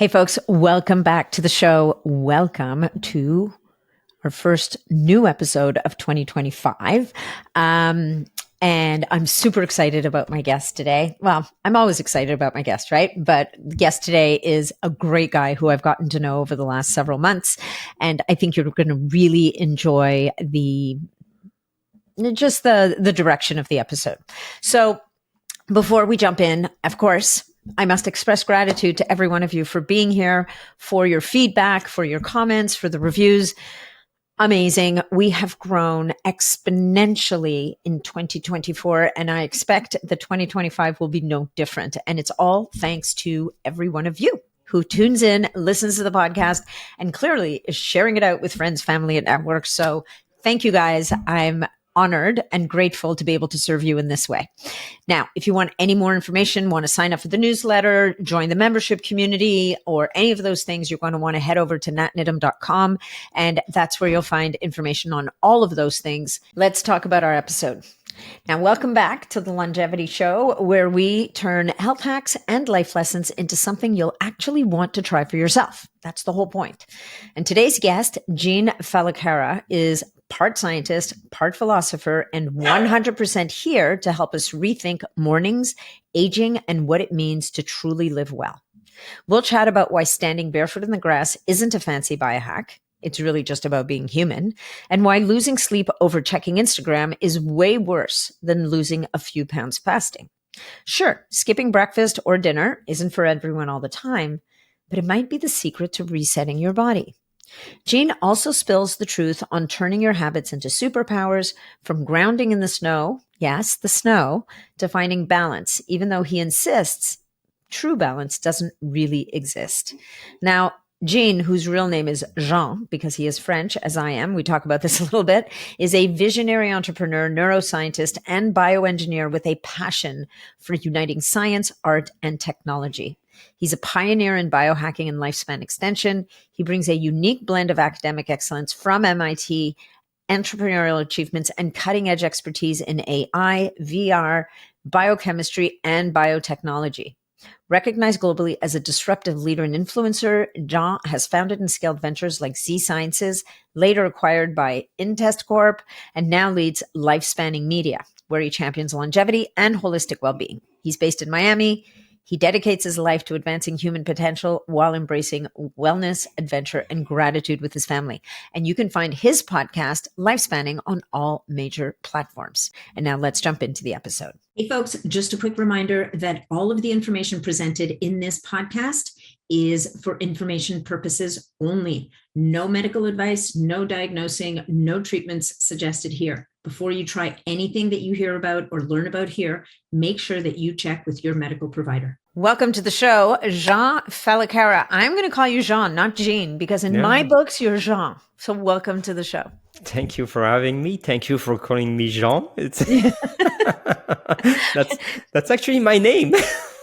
Hey folks, welcome back to the show. Welcome to our first new episode of 2025. And I'm super excited about my guest today. Well, I'm always excited about my guest, right? But the guest today is a great guy who I've gotten to know over the last several months. And I think you're going to really enjoy the direction of the episode. So before we jump in, of course, I must express gratitude to every one of you for being here, for your feedback, for your comments, for the reviews. Amazing. We have grown exponentially in 2024, and I expect that 2025 will be no different. And it's all thanks to every one of you who tunes in, listens to the podcast, and clearly is sharing it out with friends, family, and networks. So thank you guys. I'm honored and grateful to be able to serve you in this way. Now, if you want any more information, want to sign up for the newsletter, join the membership community, or any of those things, you're going to want to head over to natnidham.com. And that's where you'll find information on all of those things. Let's talk about our episode. Now, welcome back to the Longevity Show, where we turn health hacks and life lessons into something you'll actually want to try for yourself. That's the whole point. And today's guest, Jean Fallacara, is part scientist, part philosopher, and 100% here to help us rethink mornings, aging, and what it means to truly live well. We'll chat about why standing barefoot in the grass isn't a fancy biohack. It's really just about being human, and why losing sleep over checking Instagram is way worse than losing a few pounds fasting. Sure, skipping breakfast or dinner isn't for everyone all the time, but it might be the secret to resetting your body. Jean also spills the truth on turning your habits into superpowers, from grounding in the snow, yes, the snow, to finding balance, even though he insists true balance doesn't really exist. Now, Jean, whose real name is Jean, because he is French, as I am, we talk about this a little bit, is a visionary entrepreneur, neuroscientist, and bioengineer with a passion for uniting science, art, and technology. He's a pioneer in biohacking and lifespan extension. He brings a unique blend of academic excellence from MIT, entrepreneurial achievements, and cutting-edge expertise in AI, VR, biochemistry, and biotechnology. Recognized globally as a disruptive leader and influencer, Jean has founded and scaled ventures like Z Sciences, later acquired by Intest Corp, and now leads Lifespanning Media, where he champions longevity and holistic well-being. He's based in Miami. He dedicates his life to advancing human potential while embracing wellness, adventure, and gratitude with his family. And you can find his podcast, Lifespanning, on all major platforms. And now let's jump into the episode. Hey, folks, just a quick reminder that all of the information presented in this podcast is for information purposes only. No medical advice, no diagnosing, no treatments suggested here. Before you try anything that you hear about or learn about here, make sure that you check with your medical provider. Welcome to the show, Jean Fallacara. I'm going to call you Jean, not Jean, because in my books, you're Jean. So welcome to the show. Thank you for having me. Thank you for calling me Jean. It's that's actually my name.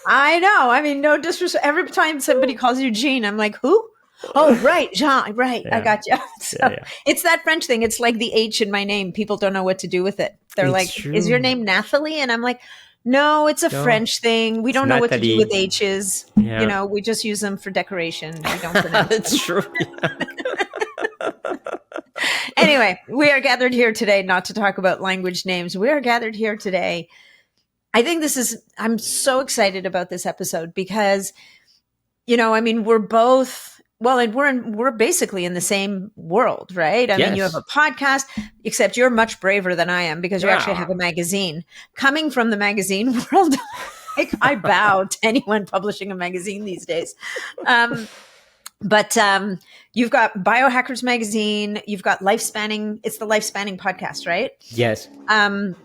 I know. I mean, no disrespect. Every time somebody calls you Jean, I'm like, who? Oh, right, Jean, right. Yeah. I got you. So it's that French thing. It's like the H in my name. People don't know what to do with it. They're like, true. Is your name Nathalie? And I'm like, no, it's a French thing. We don't know Nathalie. What to do with H's. Yeah. You know, we just use them for decoration. We don't pronounce That's true. Anyway, we are gathered here today not to talk about language names. We are gathered here today. I think I'm so excited about this episode because, you know, I mean, we're both, well, and we're basically in the same world, right? I mean, you have a podcast, except you're much braver than I am because you actually have a magazine. Coming from the magazine world, I bow to anyone publishing a magazine these days. But you've got Biohackers Magazine, you've got Lifespanning. It's the Lifespanning podcast, right? Yes. And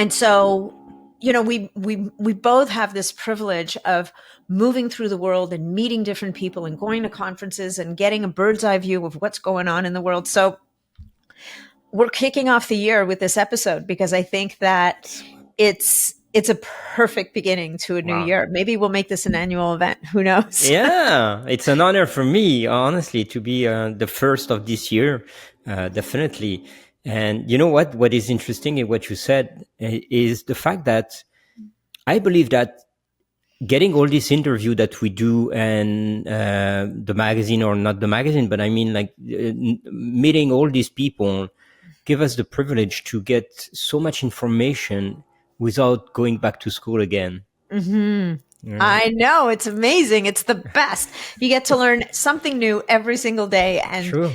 so, you know, we both have this privilege of moving through the world and meeting different people and going to conferences and getting a bird's eye view of what's going on in the world. So we're kicking off the year with this episode because I think that it's a perfect beginning to a new year. Maybe we'll make this an annual event. Who knows? Yeah, it's an honor for me, honestly, to be the first of this year, definitely. And you know what is interesting in what you said is the fact that I believe that getting all this interview that we do and the magazine, or not the magazine, but I mean like meeting all these people give us the privilege to get so much information without going back to school again. Mm-hmm. Yeah. I know, it's amazing. It's the best. You get to learn something new every single day, True.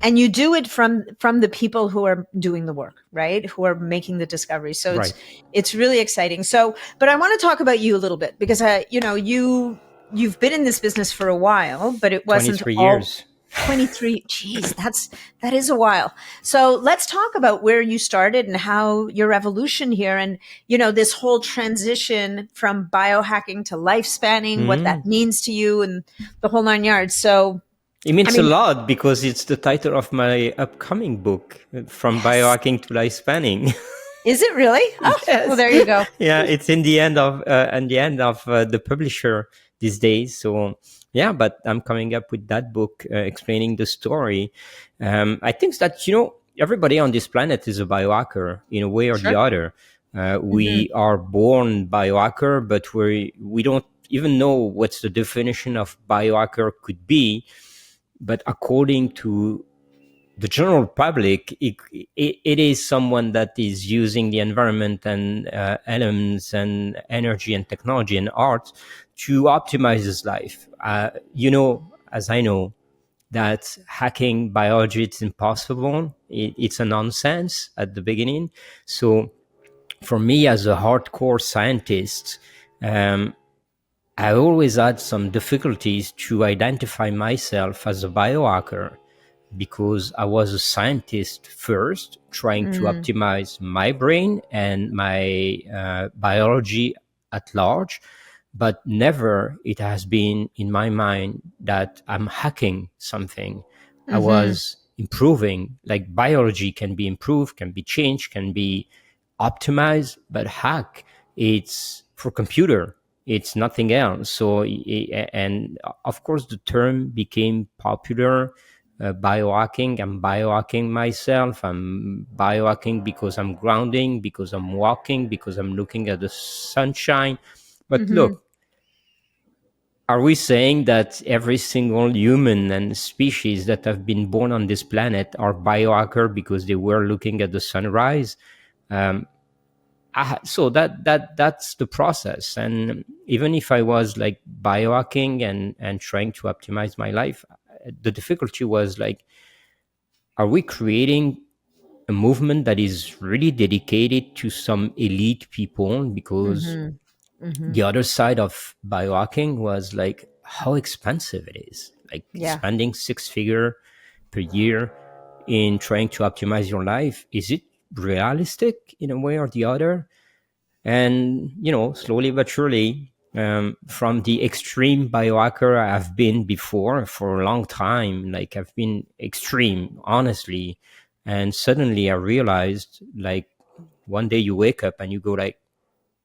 and you do it from the people who are doing the work, right? Who are making the discovery. So Right. it's really exciting. So, but I want to talk about you a little bit, because you've been in this business for a while, but it wasn't 23 all years. 23. Geez, that is a while. So let's talk about where you started and how your evolution here, and this whole transition from biohacking to life spanning, what that means to you, and the whole nine yards. So, It I means a mean, lot because it's the title of my upcoming book, From yes. Biohacking to Life Spanning. Is it really? Oh, Yes. well, there you go. Yeah, it's in the end of the publisher these days. So yeah, but I'm coming up with that book explaining the story. I think that everybody on this planet is a biohacker in a way or the Sure. other. Hmm. We are born biohacker, but we don't even know what's the definition of biohacker could be. But according to the general public, it is someone that is using the environment and elements and energy and technology and art to optimize his life. As I know, that hacking biology is impossible. It's a nonsense at the beginning. So for me, as a hardcore scientist, um, I always had some difficulties to identify myself as a biohacker because I was a scientist first, trying to Mm, optimize my brain and my biology at large. But never it has been in my mind that I'm hacking something. I hmm. was improving, like biology can be improved, can be changed, can be optimized, but hack, it's for computer, it's nothing else. So, and of course, the term became popular. Biohacking. I'm biohacking myself. I'm biohacking because I'm grounding, because I'm walking, because I'm looking at the sunshine. But Hmm. look, are we saying that every single human and species that have been born on this planet are biohacker because they were looking at the sunrise? Um, so that's the process. And even if I was like biohacking and trying to optimize my life, the difficulty was like, are we creating a movement that is really dedicated to some elite people? Because Hmm. Hmm. the other side of biohacking was like how expensive it is, like Yeah. spending six figure per year in trying to optimize your life. Is it realistic in a way or the other? And slowly but surely, from the extreme biohacker I've been before for a long time, like I've been extreme, honestly, and suddenly I realized, like, one day you wake up and you go like,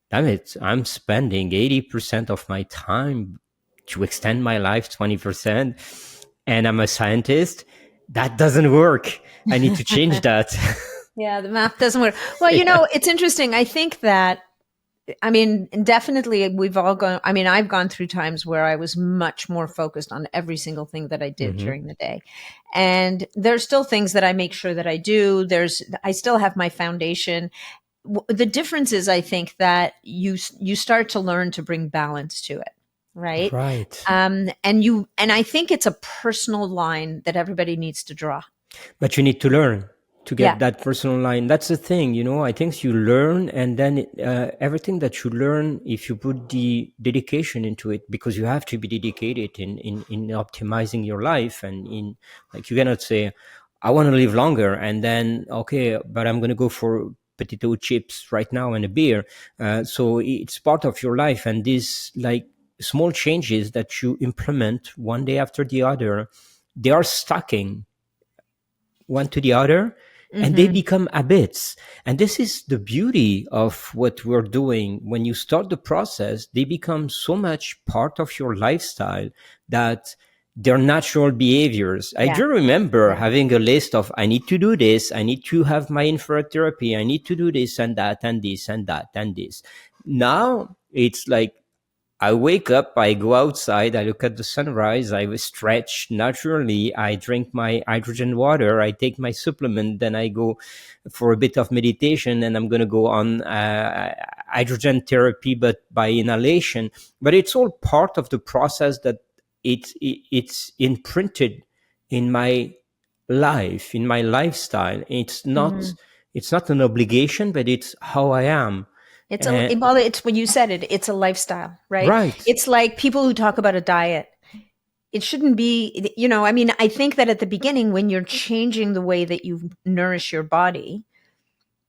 damn it, I'm spending 80% of my time to extend my life 20%, and I'm a scientist. That doesn't work. I need to change that. Yeah, the math doesn't work. Well, Yeah. it's interesting. I think that, I mean, definitely we've all gone, I mean, I've gone through times where I was much more focused on every single thing that I did Hmm. during the day. And there's still things that I make sure that I do. I still have my foundation. The difference is, I think that you start to learn to bring balance to it, right? Right. And I think it's a personal line that everybody needs to draw. But you need to learn to Yeah. get that personal line. That's the thing, I think you learn, and then everything that you learn, if you put the dedication into it, because you have to be dedicated in optimizing your life, and in, like, you cannot say, I want to live longer, and then, okay, but I'm going to go for potato chips right now and a beer. So it's part of your life, and these, like, small changes that you implement one day after the other, they are stacking one to the other, and they Hmm. become habits. And this is the beauty of what we're doing. When you start the process, they become so much part of your lifestyle that they're natural behaviors. I Yeah. do remember Yeah. having a list of, I need to do this, I need to have my infrared therapy, I need to do this and that and this and that and this. Now it's like, I wake up, I go outside, I look at the sunrise, I stretch naturally, I drink my hydrogen water, I take my supplement, then I go for a bit of meditation, and I'm going to go on hydrogen therapy, but by inhalation. But it's all part of the process that it's imprinted in my life, in my lifestyle. It's not an obligation, but it's how I am. It's when you said it, it's a lifestyle, right? Right. It's like people who talk about a diet. It shouldn't be, I mean, I think that at the beginning, when you're changing the way that you nourish your body,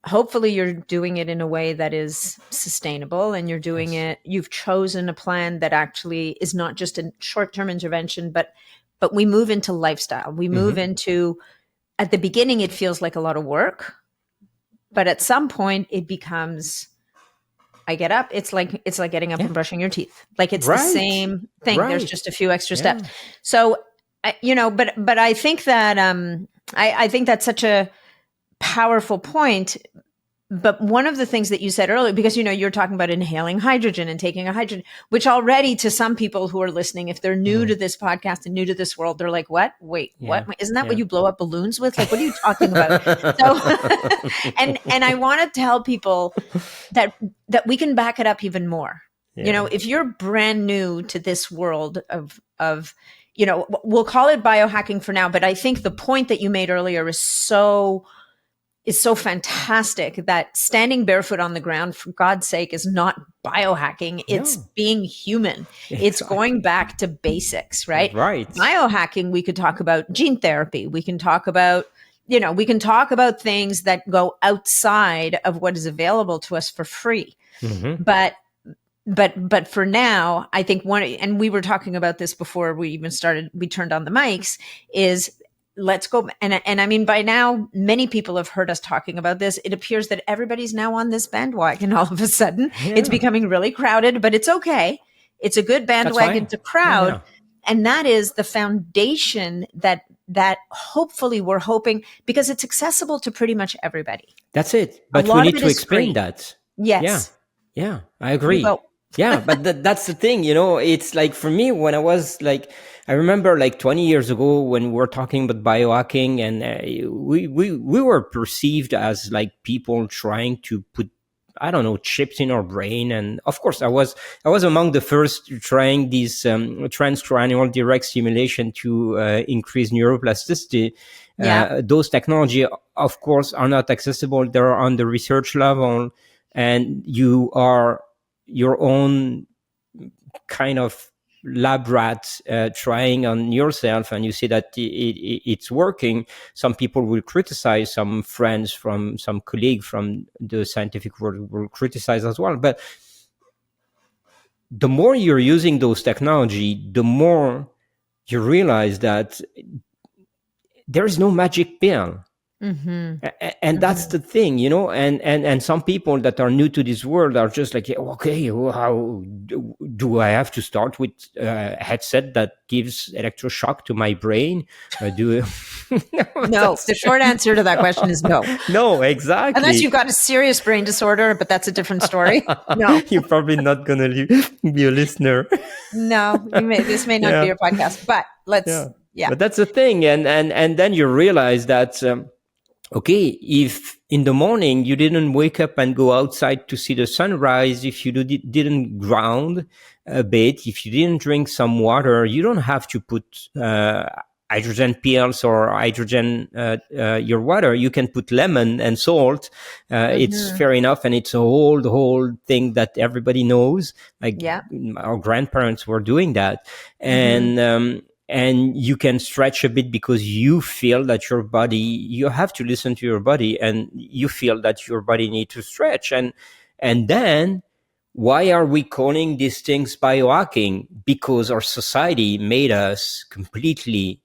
hopefully you're doing it in a way that is sustainable, and you're doing it, you've chosen a plan that actually is not just a short-term intervention, but we move into lifestyle. We move into, at the beginning, it feels like a lot of work, but at some point it becomes, I get up, it's like getting up and brushing your teeth. Like it's the same thing. There's just a few extra steps. So, but I think that, I think that's such a powerful point. But one of the things that you said earlier, because, you're talking about inhaling hydrogen and taking a hydrogen, which already to some people who are listening, if they're new to this podcast and new to this world, they're like, what? Wait, what? Isn't that what you blow up balloons with? Like, what are you talking about? So, and I want to tell people that we can back it up even more. If you're brand new to this world of, we'll call it biohacking for now, but I think the point that you made earlier is so fantastic, that standing barefoot on the ground, for God's sake, is not biohacking. It's being human. It's going back to basics, right? Right. Biohacking, we could talk about gene therapy. We can talk about, we can talk about things that go outside of what is available to us for free. But for now, I think and we were talking about this before we even we turned on the mics, is let's go. And I mean, by now, many people have heard us talking about this. It appears that everybody's now on this bandwagon all of a sudden. It's becoming really crowded, but it's okay. It's a good bandwagon to crowd. Yeah. And that is the foundation that hopefully we're hoping, because it's accessible to pretty much everybody. That's it. But we need to explain that. Yes. Yeah, I agree. Yeah, but that's the thing, it's like, for me, when I was like, I remember like 20 years ago when we were talking about biohacking, and we were perceived as like people trying to put, I don't know, chips in our brain. And of course, I was among the first trying these transcranial direct stimulation to increase neuroplasticity. Those technology, of course, are not accessible. They're on the research level, and you are your own kind of lab rat trying on yourself, and you see that it's working. Some people will criticize, some friends from some colleague from the scientific world will criticize as well. But the more you're using those technology, the more you realize that there is no magic pill. And that's the thing, and some people that are new to this world are just like, okay, how do I have to start with a headset that gives electroshock to my brain? No, the short answer to that question is no. No, exactly. Unless you've got a serious brain disorder, but that's a different story. No. You're probably not going to be a listener. No, this may not be your podcast, but let's, But that's the thing. And then you realize that, okay, if in the morning you didn't wake up and go outside to see the sunrise, if you didn't ground a bit, if you didn't drink some water, you don't have to put hydrogen pills or hydrogen your water. You can put lemon and salt. It's fair enough, and it's the whole thing that everybody knows. Like our grandparents were doing that, and you can stretch a bit because you feel that your body, you have to listen to your body, and you feel that your body needs to stretch. And then, why are we calling these things biohacking? Because our society made us completely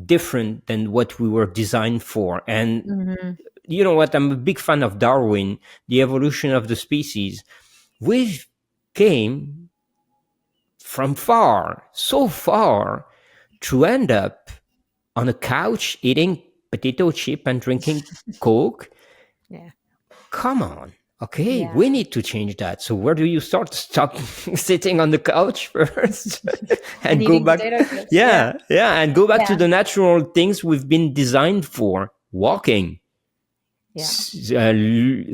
different than what we were designed for. And you know what? I'm a big fan of Darwin, the evolution of the species. We came from so far, to end up on a couch eating potato chip and drinking Coke. Yeah. Come on. Okay, Yeah. we need to change that. So where do you start? Stop sitting on the couch first And and go eating back. potato chips. Yeah. Yeah, and go back to Yeah. the natural things we've been designed for. Walking, Yeah.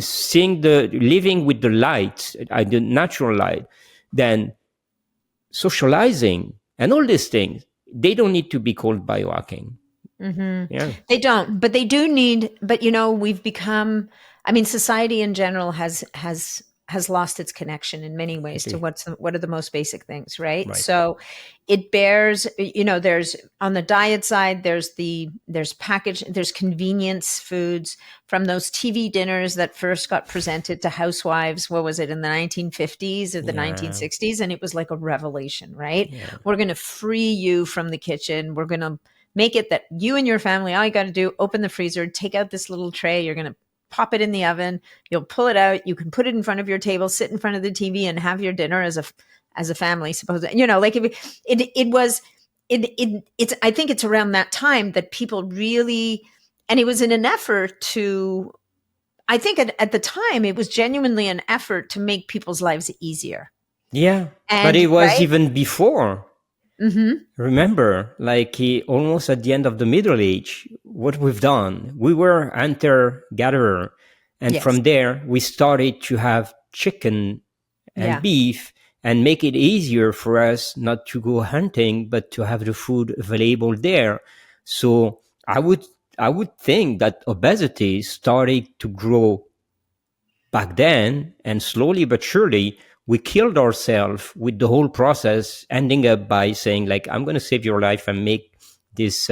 seeing living with the light, the natural light, then socializing and all these things. They don't need to be called biohacking. Yeah. They don't, but they do need, but we've become, I mean, society in general has lost its connection in many ways to Okay. what are the most basic things, right? Right. So it bears, there's on the diet side, there's package, there's convenience foods from those TV dinners that first got presented to housewives. What was it, in the 1950s or the Yeah. 1960s? And it was like a revelation, right? Yeah. We're going to free you from the kitchen. We're going to make it that you and your family, all you got to do, open the freezer, take out this little tray. You're going to pop it in the oven. You'll pull it out. You can put it in front of your table, sit in front of the TV, and have your dinner as a family. Supposedly, like it's. I think it's around that time that people really, and it was in an effort to. I think at the time it was genuinely an effort to make people's lives easier. Yeah. But And it was right. even before. Mm-hmm. Remember, like almost at the end of the Middle Age, what we've done, we were hunter-gatherer. And Yes. from there, we started to have chicken and Yeah. beef and make it easier for us not to go hunting, but to have the food available there. So I would think that obesity started to grow back then, and slowly but surely we killed ourselves with the whole process, ending up by saying like, I'm going to save your life and make this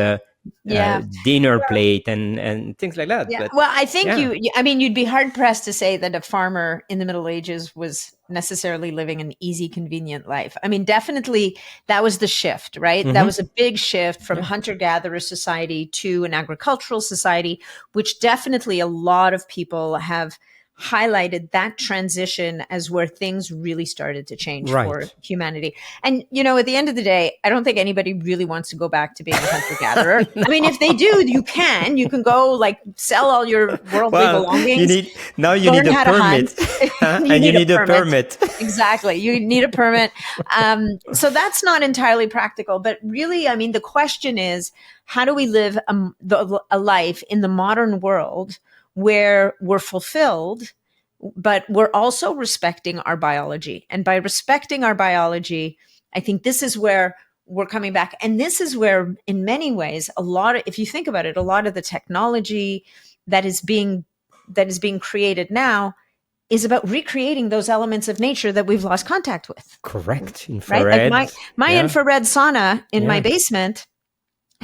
Yeah. dinner plate and things like that. Yeah. But Well, I think yeah. you'd be hard pressed to say that a farmer in the Middle Ages was necessarily living an easy, convenient life. I mean, definitely that was the shift, right? That was a big shift from hunter-gatherer society to an agricultural society, which definitely a lot of people have highlighted that transition as where things really started to change for Right. humanity. And, at the end of the day, I don't think anybody really wants to go back to being a hunter-gatherer. I mean, if they do, you can go like sell all your worldly Well, belongings. you need Learn a how to hunt. permit. You And you need need a permit. Exactly. You need a permit. So that's not entirely practical. But really, I mean, the question is, how do we live a life in the modern world where we're fulfilled, but we're also respecting our biology? And by respecting our biology, I think this is where we're coming back. And this is where, in many ways, if you think about it, a lot of the technology that is being created now is about recreating those elements of nature that we've lost contact with. Correct. Right? Like Infrared. my Yeah. infrared sauna in my Yeah. basement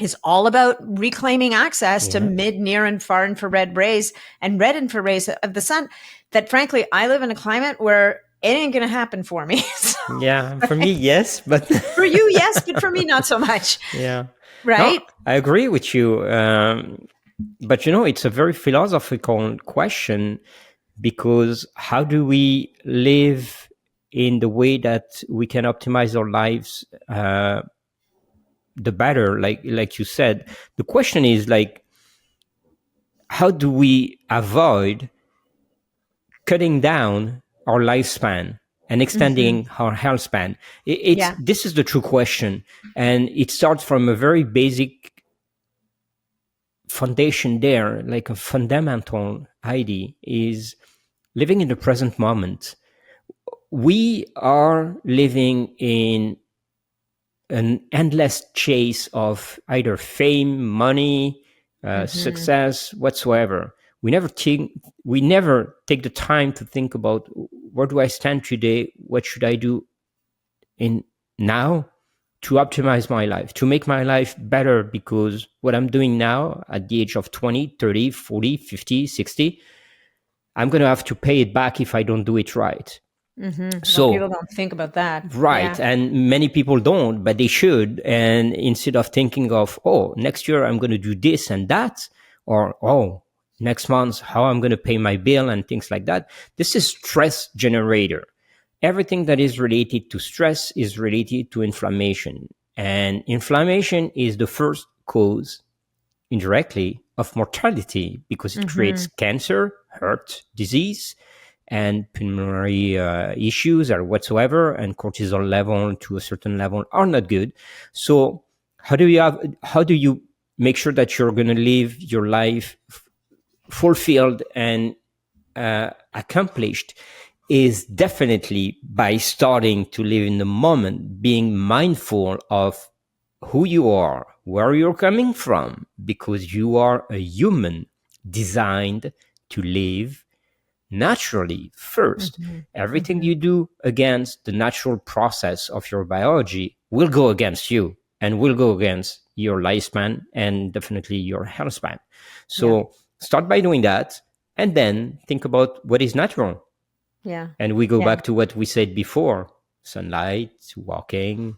is all about reclaiming access to Yeah. mid, near, and far infrared rays and red infrared rays of the sun that, frankly, I live in a climate where it ain't going to happen for me. So, Yeah. For me, yes, but for you, yes, but for me, not so much. yeah. Right? No, I agree with you. But it's a very philosophical question, because how do we live in the way that we can optimize our lives the better? Like you said, the question is like, how do we avoid cutting down our lifespan and extending our health span? Yeah. This is the true question, and it starts from a very basic foundation there, like a fundamental idea is living in the present moment. We are living in an endless chase of either fame, money, success, whatsoever. We never take the time to think about, where do I stand today? What should I do in now to optimize my life, to make my life better? Because what I'm doing now at the age of 20, 30, 40, 50, 60, I'm going to have to pay it back if I don't do it right. Well, So, people don't think about that. right. Yeah. And many people don't, but they should. And instead of thinking of, oh, next year I'm going to do this and that, or, oh, next month, how I'm going to pay my bill and things like that. This is stress generator. Everything that is related to stress is related to inflammation. And inflammation is the first cause, indirectly, of mortality, because it creates cancer, heart disease, and pulmonary issues or whatsoever, and cortisol level to a certain level are not good. So how do you make sure that you're going to live your life fulfilled and accomplished? Is definitely by starting to live in the moment, being mindful of who you are, where you're coming from, because you are a human designed to live naturally first. Everything you do against the natural process of your biology will go against you and will go against your lifespan and definitely your health span. So start by doing that, and then think about what is natural. Yeah. And we go back to what we said before: sunlight, walking,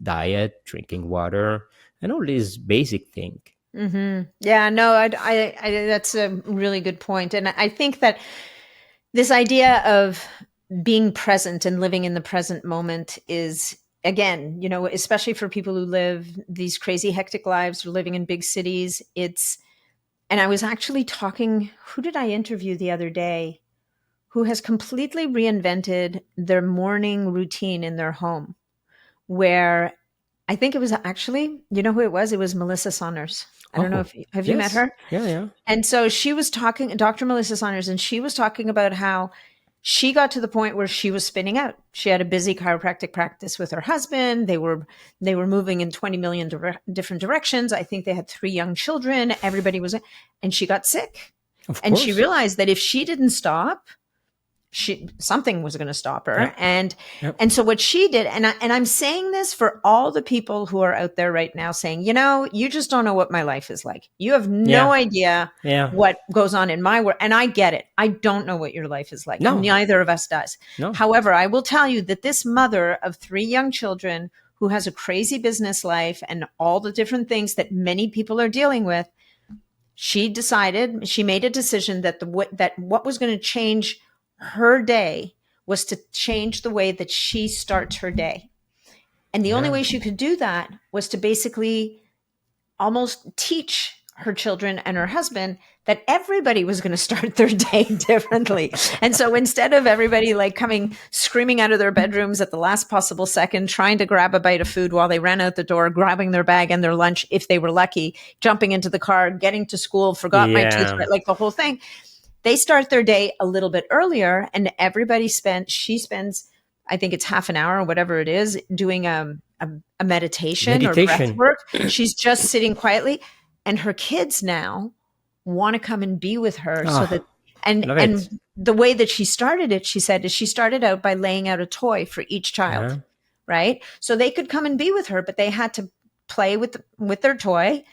diet, drinking water, and all these basic things. Yeah, no, I that's a really good point. And I think that this idea of being present and living in the present moment is, again, especially for people who live these crazy hectic lives or living in big cities, and I was actually talking, who did I interview the other day who has completely reinvented their morning routine in their home, where I think it was actually, you know who it was? It was Melissa Saunders. I don't know if have you met her? Yeah. And so she was talking, Dr. Melissa Saunders, and she was talking about how she got to the point where she was spinning out. She had a busy chiropractic practice with her husband. They were moving in 20 million different directions. I think they had 3 young children. Everybody was, and she got sick. And she realized that if she didn't stop, something was going to stop her. And so what she did, and I'm saying this for all the people who are out there right now saying, you just don't know what my life is like. You have no idea what goes on in my world. And I get it. I don't know what your life is like. No. Neither of us does. No. However, I will tell you that this mother of 3 young children who has a crazy business life and all the different things that many people are dealing with, she made a decision that what was going to change her day was to change the way that she starts her day. And the only way she could do that was to basically almost teach her children and her husband that everybody was going to start their day differently. And so instead of everybody coming screaming out of their bedrooms at the last possible second, trying to grab a bite of food while they ran out the door, grabbing their bag and their lunch, if they were lucky, jumping into the car, getting to school, forgot my toothbrush, the whole thing. They start their day a little bit earlier, and she spends, I think it's half an hour or whatever it is, doing a meditation or breath work. She's just sitting quietly, and her kids now want to come and be with her. So that, and the way that she started it, she said, is she started out by laying out a toy for each child, right? So they could come and be with her, but they had to play with their toy,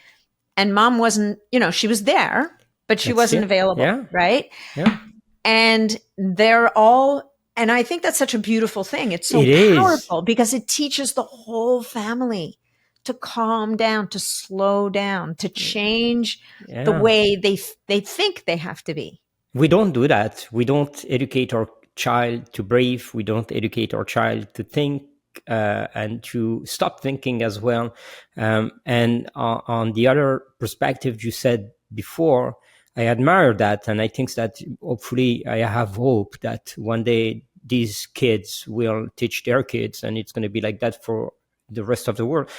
and mom wasn't, she was there, but she wasn't available, right? Yeah. And and I think that's such a beautiful thing. It's so powerful because it teaches the whole family to calm down, to slow down, to change the way they think they have to be. We don't do that. We don't educate our child to breathe. We don't educate our child to think and to stop thinking as well. And on the other perspective, you said before, I admire that. And I think that hopefully I have hope that one day these kids will teach their kids, and it's going to be like that for the rest of the world.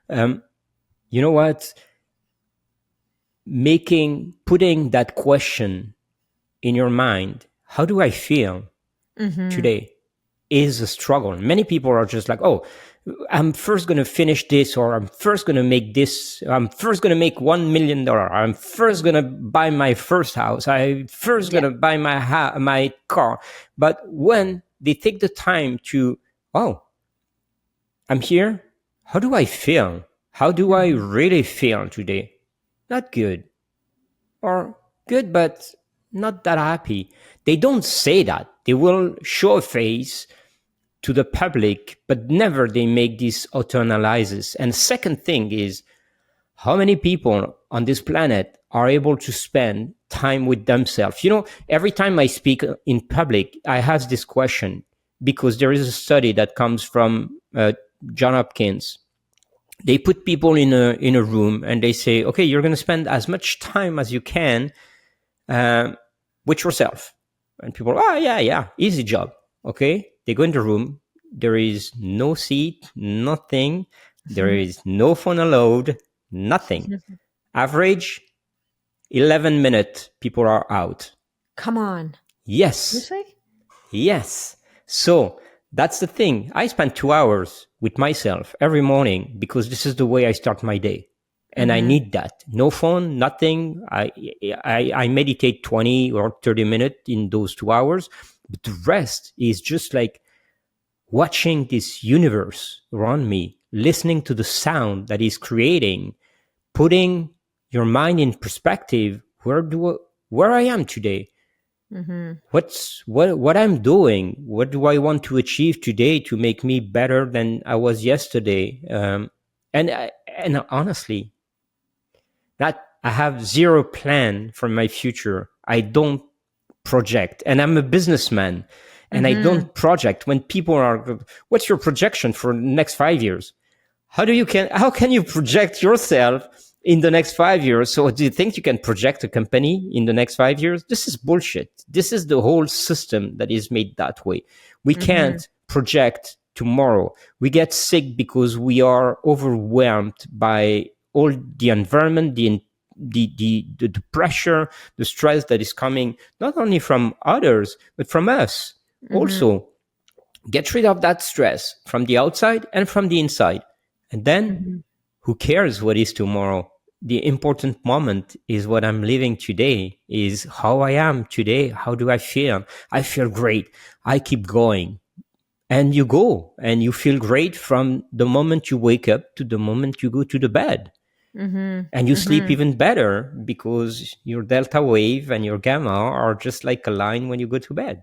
You know what? Putting that question in your mind, how do I feel today, is a struggle. Many people are just like, oh, I'm first going to finish this, or I'm first going to make this. I'm first going to make $1 million. I'm first going to buy my first house. I'm first going to buy my car. But when they take the time to, oh, I'm here. How do I feel? How do I really feel today? Not good. Or good, but not that happy. They don't say that. They will show a face to the public, but never they make this auto-analysis. And second thing is, how many people on this planet are able to spend time with themselves? Every time I speak in public, I ask this question because there is a study that comes from John Hopkins. They put people in a room and they say, okay, you're going to spend as much time as you can with yourself. And people, yeah, easy job. Okay. They go in the room. There is no seat, nothing. There is no phone allowed, nothing. Average 11 minutes, people are out. Come on. Yes. Seriously? Yes. So that's the thing. I spend 2 hours with myself every morning because this is the way I start my day. And I need that. No phone, nothing. I meditate 20 or 30 minutes in those 2 hours. But the rest is just like watching this universe around me, listening to the sound that is creating, putting your mind in perspective. Where I am today? What I'm doing? What do I want to achieve today to make me better than I was yesterday? And honestly, that I have zero plan for my future. I don't project, and I'm a businessman, and I don't project. When people are, what's your projection for the next 5 years? How can you project yourself in the next 5 years? So do you think you can project a company in the next 5 years? This is bullshit. This is the whole system that is made that way. We can't project tomorrow. We get sick because we are overwhelmed by all the environment, the pressure, the stress that is coming not only from others, but from us. Also, get rid of that stress from the outside and from the inside. And then who cares what is tomorrow? The important moment is what I'm living today, is how I am today. How do I feel? I feel great. I keep going. And you go and you feel great from the moment you wake up to the moment you go to the bed. And you sleep even better because your delta wave and your gamma are just like a line when you go to bed.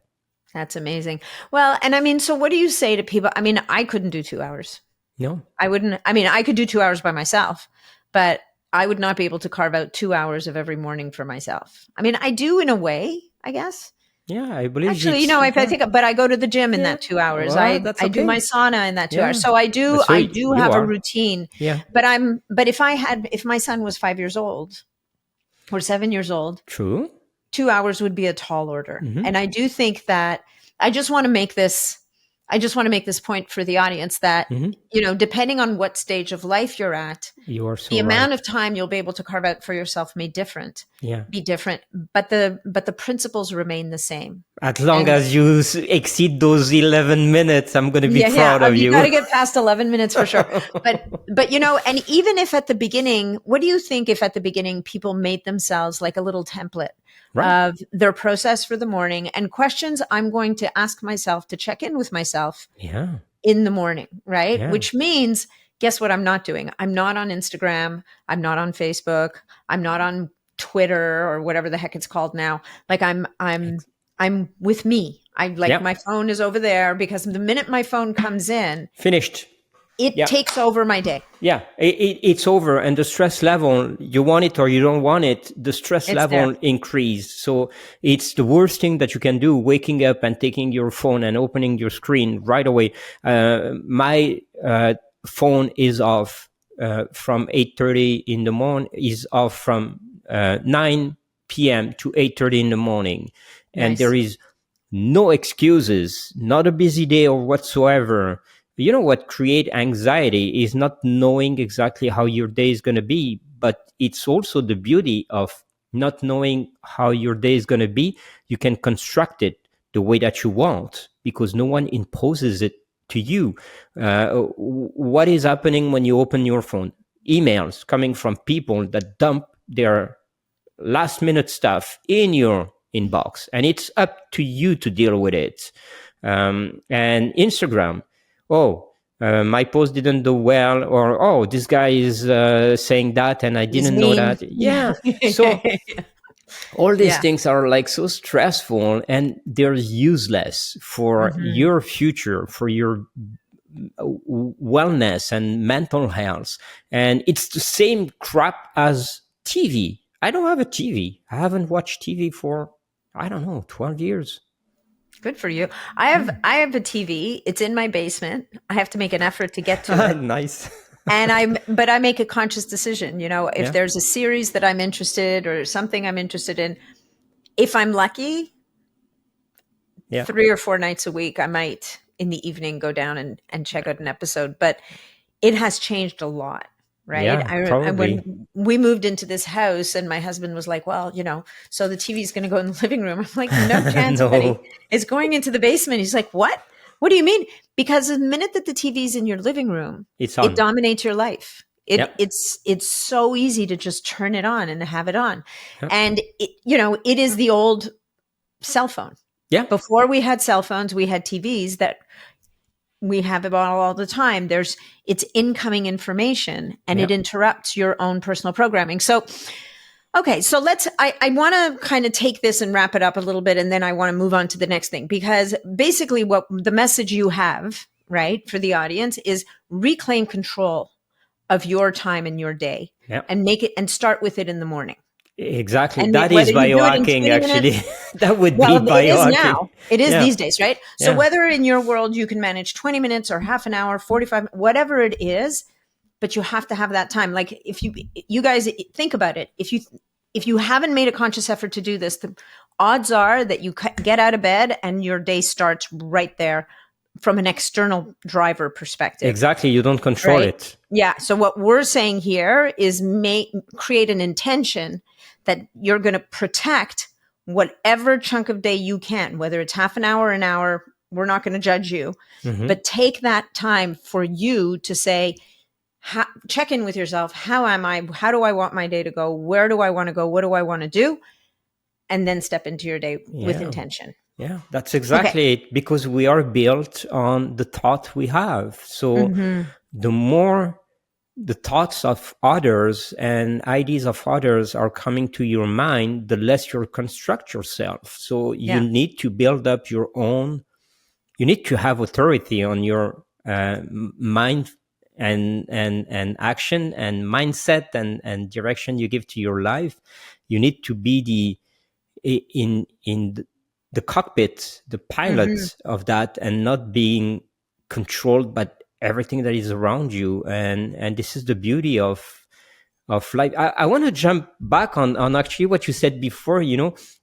That's amazing. Well, and I mean, so what do you say to people? I mean, I couldn't do 2 hours. No. I wouldn't. I mean, I could do 2 hours by myself, but I would not be able to carve out 2 hours of every morning for myself. I mean, I do in a way, I guess. Yeah, I believe. Actually, I think, but I go to the gym in that 2 hours. Well, I that's do okay. my sauna in that 2 hours. So I do you have a are. routine. Yeah. But if my son was 5 years old or 7 years old, True. 2 hours would be a tall order. And I do think that I just want to make this point for the audience that, depending on what stage of life you're at, You are so the right. amount of time you'll be able to carve out for yourself may be different, but the principles remain the same. As long as you exceed those 11 minutes, I'm going to be proud of you. You got to get past 11 minutes for sure. But and even if at the beginning, what do you think if at the beginning people made themselves like a little template of their process for the morning and questions I'm going to ask myself to check in with myself in the morning, right? Yeah. Which means, guess what I'm not doing? I'm not on Instagram. I'm not on Facebook. I'm not on Twitter or whatever the heck it's called now. Like I'm with me. My phone is over there because the minute my phone comes in, finished. It takes over my day. Yeah, it's over. And the stress level, you want it or you don't want it, the stress level increase. So it's the worst thing that you can do, waking up and taking your phone and opening your screen right away. My phone is off from 8:30 in the morning, is off from 9 p.m. to 8:30 in the morning. And there is no excuses, not a busy day or whatsoever. You know what create anxiety is not knowing exactly how your day is going to be, but it's also the beauty of not knowing how your day is going to be. You can construct it the way that you want because no one imposes it to you. What is happening when you open your phone? Emails coming from people that dump their last minute stuff in your inbox, and it's up to you to deal with it. And Instagram, my post didn't do well, or this guy is saying that and I didn't know that. Yeah. So all these things are like so stressful and they're useless for your future, for your wellness and mental health. And it's the same crap as TV. I don't have a TV. I haven't watched TV for, 12 years. Good for you. I have a TV. It's in my basement. I have to make an effort to get to it. Nice. But I make a conscious decision, if there's a series that I'm interested or something I'm interested in, if I'm lucky, Yeah. 3 or 4 nights a week, I might in the evening go down and check out an episode, but it has changed a lot. Right. Yeah, I probably. when we moved into this house and my husband was like, well, so the TV is going to go in the living room. I'm like, no chance, buddy. No, It's going into the basement. He's like, what? What do you mean? Because the minute that the TV is in your living room, it's it on. dominates your life. Yeah. It's so easy to just turn it on and have it on. Yeah. And it is the old cell phone. Yeah. Before we had cell phones, we had TVs that we have it all the time. It's incoming information and it interrupts your own personal programming. So, okay. So I want to kind of take this and wrap it up a little bit. And then I want to move on to the next thing, because basically what the message you have, right, for the audience is reclaim control of your time and your day and make it and start with it in the morning. Exactly. And that is biohacking, actually. That would be biohacking. It is now. It is these days, right? So Yeah. whether in your world you can manage 20 minutes or half an hour, 45, whatever it is, but you have to have that time. Like if you guys think about it, if you haven't made a conscious effort to do this, the odds are that you get out of bed and your day starts right there from an external driver perspective. Exactly. You don't control it. Yeah. So what we're saying here is create an intention that you're going to protect whatever chunk of day you can, whether it's half an hour, we're not going to judge you, but take that time for you to say, check in with yourself. How am I? How do I want my day to go? Where do I want to go? What do I want to do? And then step into your day with intention. Yeah, that's exactly it, because we are built on the thought we have. So the more the thoughts of others and ideas of others are coming to your mind, the less you construct yourself. So you need to build up your own, you need to have authority on your mind and action and mindset and direction you give to your life. You need to be in the cockpit, the pilot of that, and not being controlled by everything that is around you. And this is the beauty of life. I want to jump back on actually what you said before,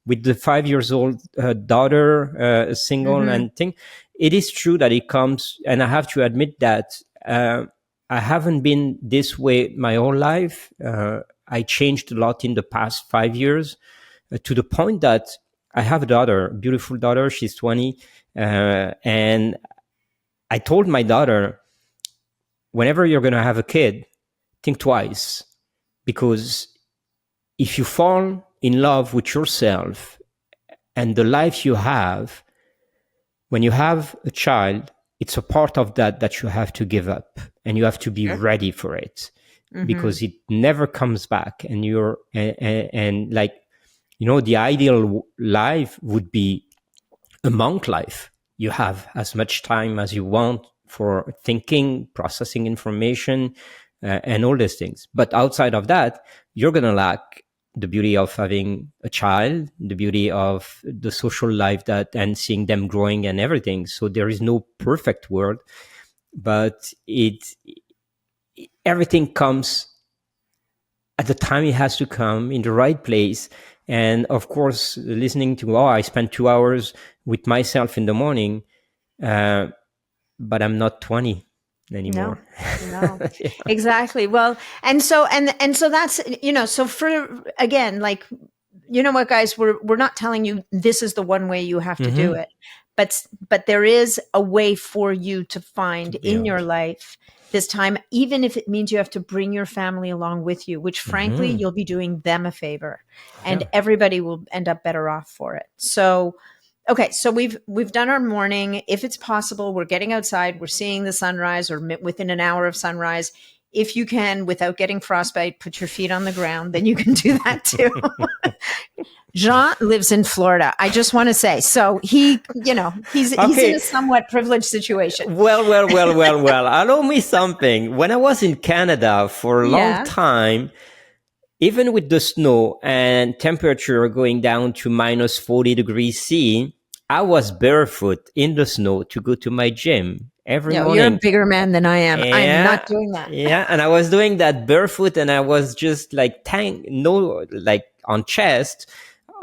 with the 5 years old daughter, single and thing. It is true that it comes, and I have to admit that I haven't been this way my whole life. I changed a lot in the past 5 years, to the point that I have a daughter, a beautiful daughter. She's 20. And I told my daughter, whenever you're going to have a kid, think twice. Because if you fall in love with yourself and the life you have, when you have a child, it's a part of that you have to give up, and you have to be ready for it, because it never comes back. And the ideal life would be a monk life. You have as much time as you want for thinking, processing information, and all these things. But outside of that, you're going to lack the beauty of having a child, the beauty of the social life and seeing them growing and everything. So there is no perfect world, but everything comes at the time it has to come, in the right place. And of course, listening to, I spend 2 hours with myself in the morning, but I'm not 20 anymore. No. Exactly. Well, and so that's, so for, again, like, what, guys, we're not telling you this is the one way you have to do it, but there is a way for you to find in your life this time, even if it means you have to bring your family along with you, which frankly, you'll be doing them a favor, and everybody will end up better off for it. So, okay. So we've done our morning. If it's possible, we're getting outside, we're seeing the sunrise, or within an hour of sunrise. If you can, without getting frostbite, put your feet on the ground, then you can do that too. Jean lives in Florida. I just want to say, so he's in a somewhat privileged situation. Well. Allow me something. When I was in Canada for a long time, even with the snow and temperature going down to minus 40 degrees C, I was barefoot in the snow to go to my gym every morning. You're a bigger man than I am. Yeah, I'm not doing that. Yeah, and I was doing that barefoot, and I was just like on chest,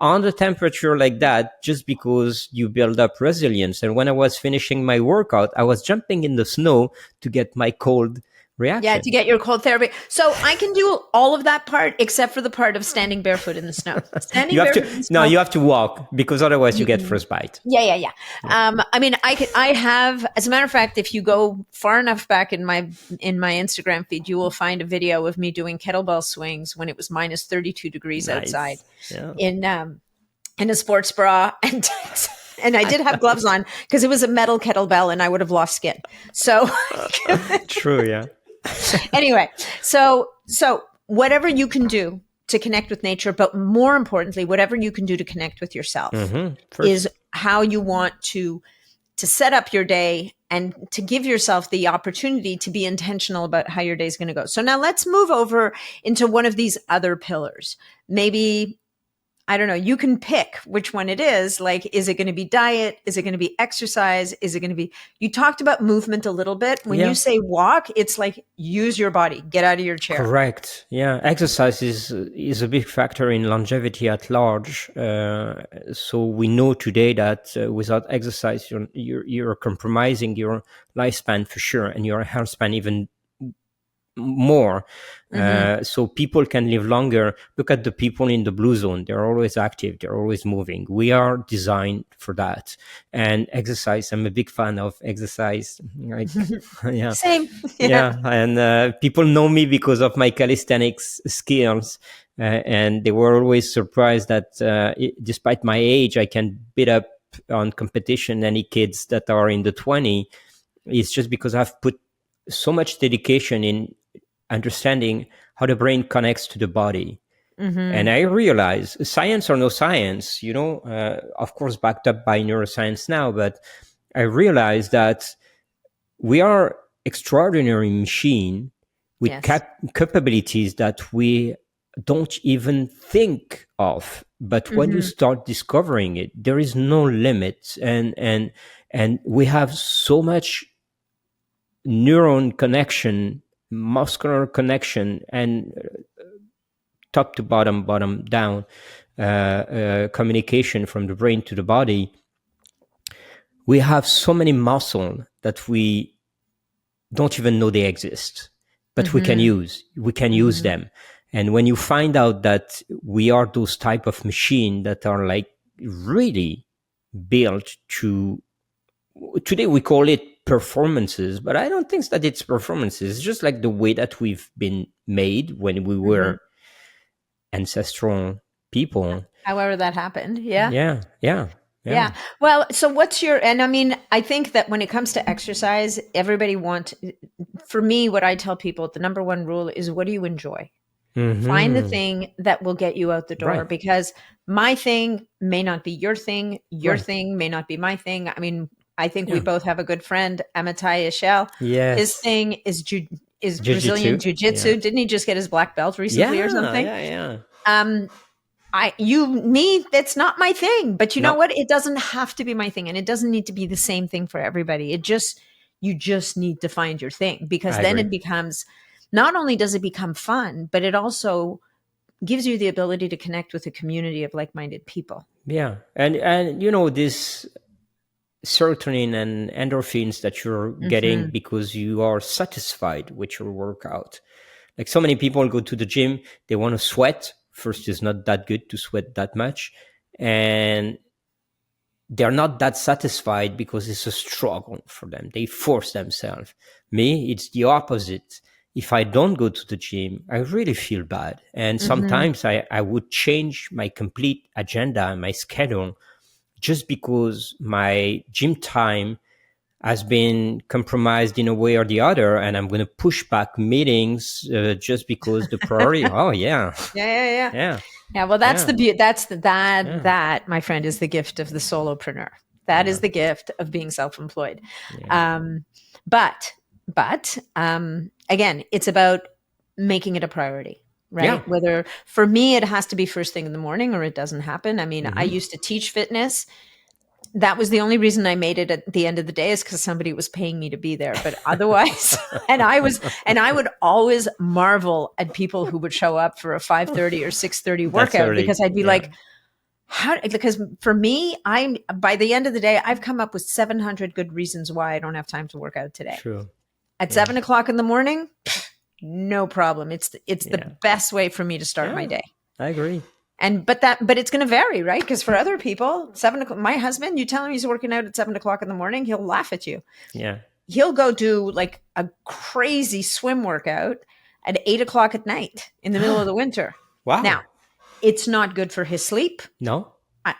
on the temperature like that just because you build up resilience. And when I was finishing my workout, I was jumping in the snow to get my cold reaction. Yeah, to get your cold therapy. So I can do all of that part except for the part of standing barefoot in the snow. Standing you have barefoot in the to snow. no, you have to walk because otherwise you get frostbite. Yeah. I mean, I have, as a matter of fact, if you go far enough back in my Instagram feed, you will find a video of me doing kettlebell swings when it was minus 32 degrees outside in a sports bra and and I did have gloves on because it was a metal kettlebell and I would have lost skin. So true, yeah. Anyway, so whatever you can do to connect with nature, but more importantly, whatever you can do to connect with yourself is how you want to set up your day and to give yourself the opportunity to be intentional about how your day is going to go. So now let's move over into one of these other pillars. Maybe, I don't know, you can pick which one it is. Like, is it going to be diet? Is it going to be exercise? Is it going to be, you talked about movement a little bit. When you say walk, it's like use your body, get out of your chair. Correct. Yeah. Exercise is a big factor in longevity at large. So we know today that without exercise, you're compromising your lifespan for sure, and your health span even more. So people can live longer. Look at the people in the blue zone. They're always active. They're always moving. We are designed for that. And exercise, I'm a big fan of exercise. Like, yeah. Same. Yeah. And people know me because of my calisthenics skills. And they were always surprised that despite my age, I can beat up on competition any kids that are in the 20. It's just because I've put so much dedication in understanding how the brain connects to the body. And I realize, science or no science, of course, backed up by neuroscience now, but I realize that we are extraordinary machine with capabilities that we don't even think of. But when you start discovering it, there is no limit. And we have so much neuron connection, muscular connection, and top to bottom, bottom down communication from the brain to the body. We have so many muscles that we don't even know they exist, but we can use them. And when you find out that we are those type of machine that are like really built to, today we call it performances, but I don't think that it's performances. It's just like the way that we've been made when we were ancestral people. However that happened. Yeah. Well, so what's your, and I mean, I think that when it comes to exercise, for me, what I tell people, the number one rule is, what do you enjoy? Find the thing that will get you out the door, because my thing may not be your thing. Your thing may not be my thing. I mean, I think we both have a good friend, Amitai Ishel. Yes. His thing is Brazilian jiu-jitsu. Didn't he just get his black belt recently or something? That's not my thing. But you know what? It doesn't have to be my thing, and it doesn't need to be the same thing for everybody. You just need to find your thing, because then it becomes, not only does it become fun, but it also gives you the ability to connect with a community of like-minded people. Yeah. And this serotonin and endorphins that you're getting because you are satisfied with your workout. Like, so many people go to the gym, they want to sweat. First, it's not that good to sweat that much. And they're not that satisfied because it's a struggle for them. They force themselves. Me, it's the opposite. If I don't go to the gym, I really feel bad. And sometimes I would change my complete agenda and my schedule just because my gym time has been compromised in a way or the other, and I'm going to push back meetings just because the priority. Yeah. Well, that's that, my friend, is the gift of the solopreneur. That is the gift of being self-employed. But again, it's about making it a priority, right? Yeah. Whether, for me, it has to be first thing in the morning or it doesn't happen. I mean, I used to teach fitness. That was the only reason I made it at the end of the day, is because somebody was paying me to be there. But otherwise, and I would always marvel at people who would show up for a 5:30 or 6:30 workout, because I'd be like, Because for me, by the end of the day, I've come up with 700 good reasons why I don't have time to work out today. True. At 7:00 in the morning, no problem. It's Yeah. the best way for me to start my Yeah, day. I agree. But it's going to vary, right? Because for other people, 7:00, my husband, you tell him he's working out at 7:00 in the morning, he'll laugh at you. Yeah. He'll go do like a crazy swim workout at 8:00 at night in the middle of the winter. Wow. Now, it's not good for his sleep. No.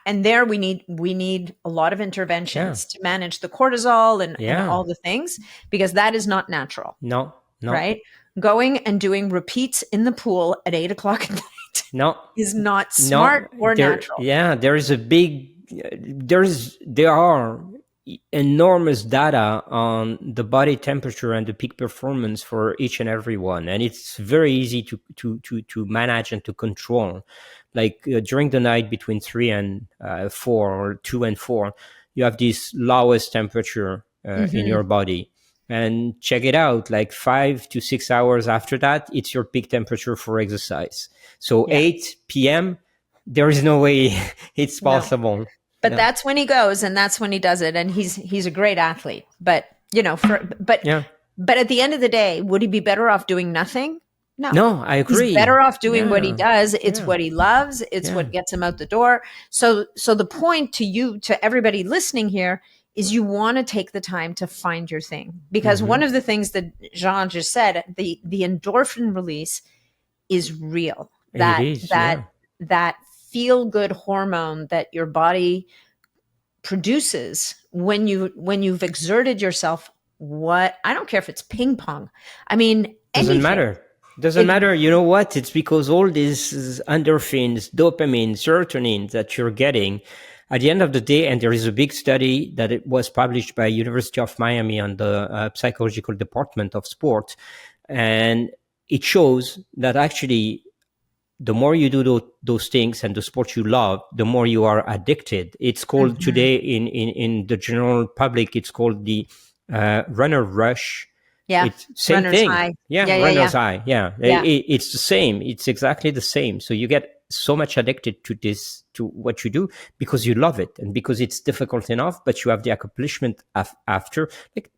And there we need a lot of interventions to manage the cortisol and all the things, because that is not natural. No. Right? Going and doing repeats in the pool at 8:00 at night is not smart or natural. Yeah, there are enormous data on the body temperature and the peak performance for each and every one, and it's very easy to manage and to control. Like during the night between 3 and 4 or 2 and 4, you have this lowest temperature in your body. And check it out, like 5 to 6 hours after that, it's your peak temperature for exercise. So 8 p.m., there is no way it's possible. No. But that's when he goes, and that's when he does it. And he's a great athlete. But, but at the end of the day, would he be better off doing nothing? No, I agree. He's better off doing what he does. It's what he loves. It's what gets him out the door. So the point to everybody listening here is you want to take the time to find your thing. Because one of the things that Jean just said, the endorphin release is real. That feel-good hormone that your body produces when you've exerted yourself. I don't care if it's ping pong. I mean, doesn't matter. Doesn't matter. You know what? It's because all these endorphins, dopamine, serotonin that you're getting at the end of the day, and there is a big study that it was published by University of Miami on the psychological department of sport, and it shows that actually the more you do those things and the sport you love, the more you are addicted. It's called today in the general public, it's called the runner rush. Yeah, it's same runner's thing. high. Runner's high. It's the same. It's exactly the same. So you get so much addicted to what you do because you love it and because it's difficult enough, but you have the accomplishment after,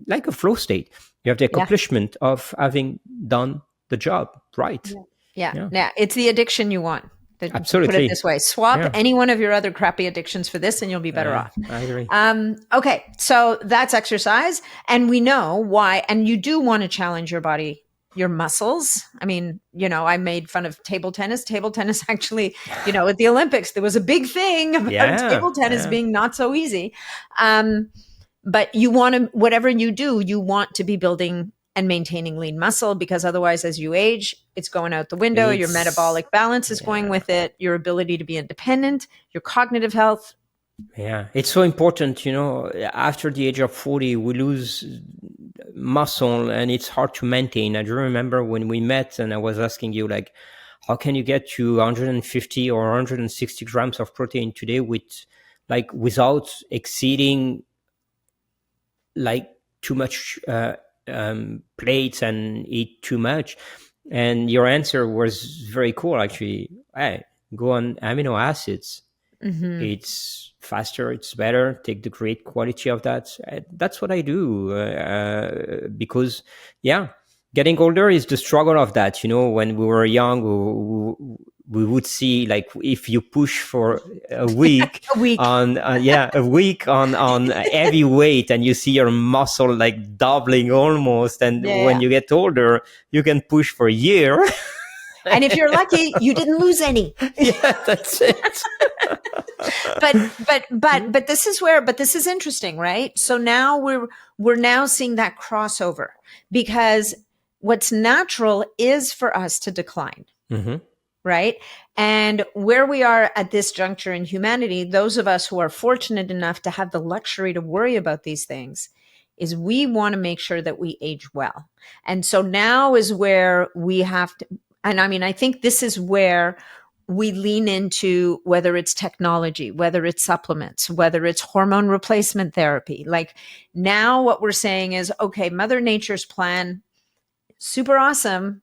like a flow state. You have the accomplishment of having done the job right. Yeah. It's the addiction you want. Absolutely. Put it this way. Swap any one of your other crappy addictions for this and you'll be better off. I agree. Okay. So that's exercise. And we know why. And you do want to challenge your body, your muscles. I mean, I made fun of table tennis. Table tennis actually, at the Olympics, there was a big thing about table tennis being not so easy. But you want to, whatever you do, you want to be building and maintaining lean muscle, because otherwise, as you age, it's going out the window. Your metabolic balance is going with it. Your ability to be independent, your cognitive health. Yeah, it's so important. After the age of 40, we lose muscle and it's hard to maintain. I do remember when we met and I was asking you, like, how can you get to 150 or 160 grams of protein today without exceeding too much plates and eat too much? And your answer was very cool, actually. Hey, go on amino acids. It's faster, it's better, take the great quality of that. That's what I do because getting older is the struggle of that. When we were young, we would see, like, if you push for a week on heavy weight and you see your muscle like doubling almost, and when you get older you can push for a year and if you're lucky you didn't lose any. That's it. but this is interesting, right? So now we're now seeing that crossover, because what's natural is for us to decline. Right? And where we are at this juncture in humanity, those of us who are fortunate enough to have the luxury to worry about these things, is we want to make sure that we age well. And so now is where we have to, and I mean, I think this is where we lean into, whether it's technology, whether it's supplements, whether it's hormone replacement therapy. Like, now what we're saying is, okay, Mother Nature's plan, super awesome,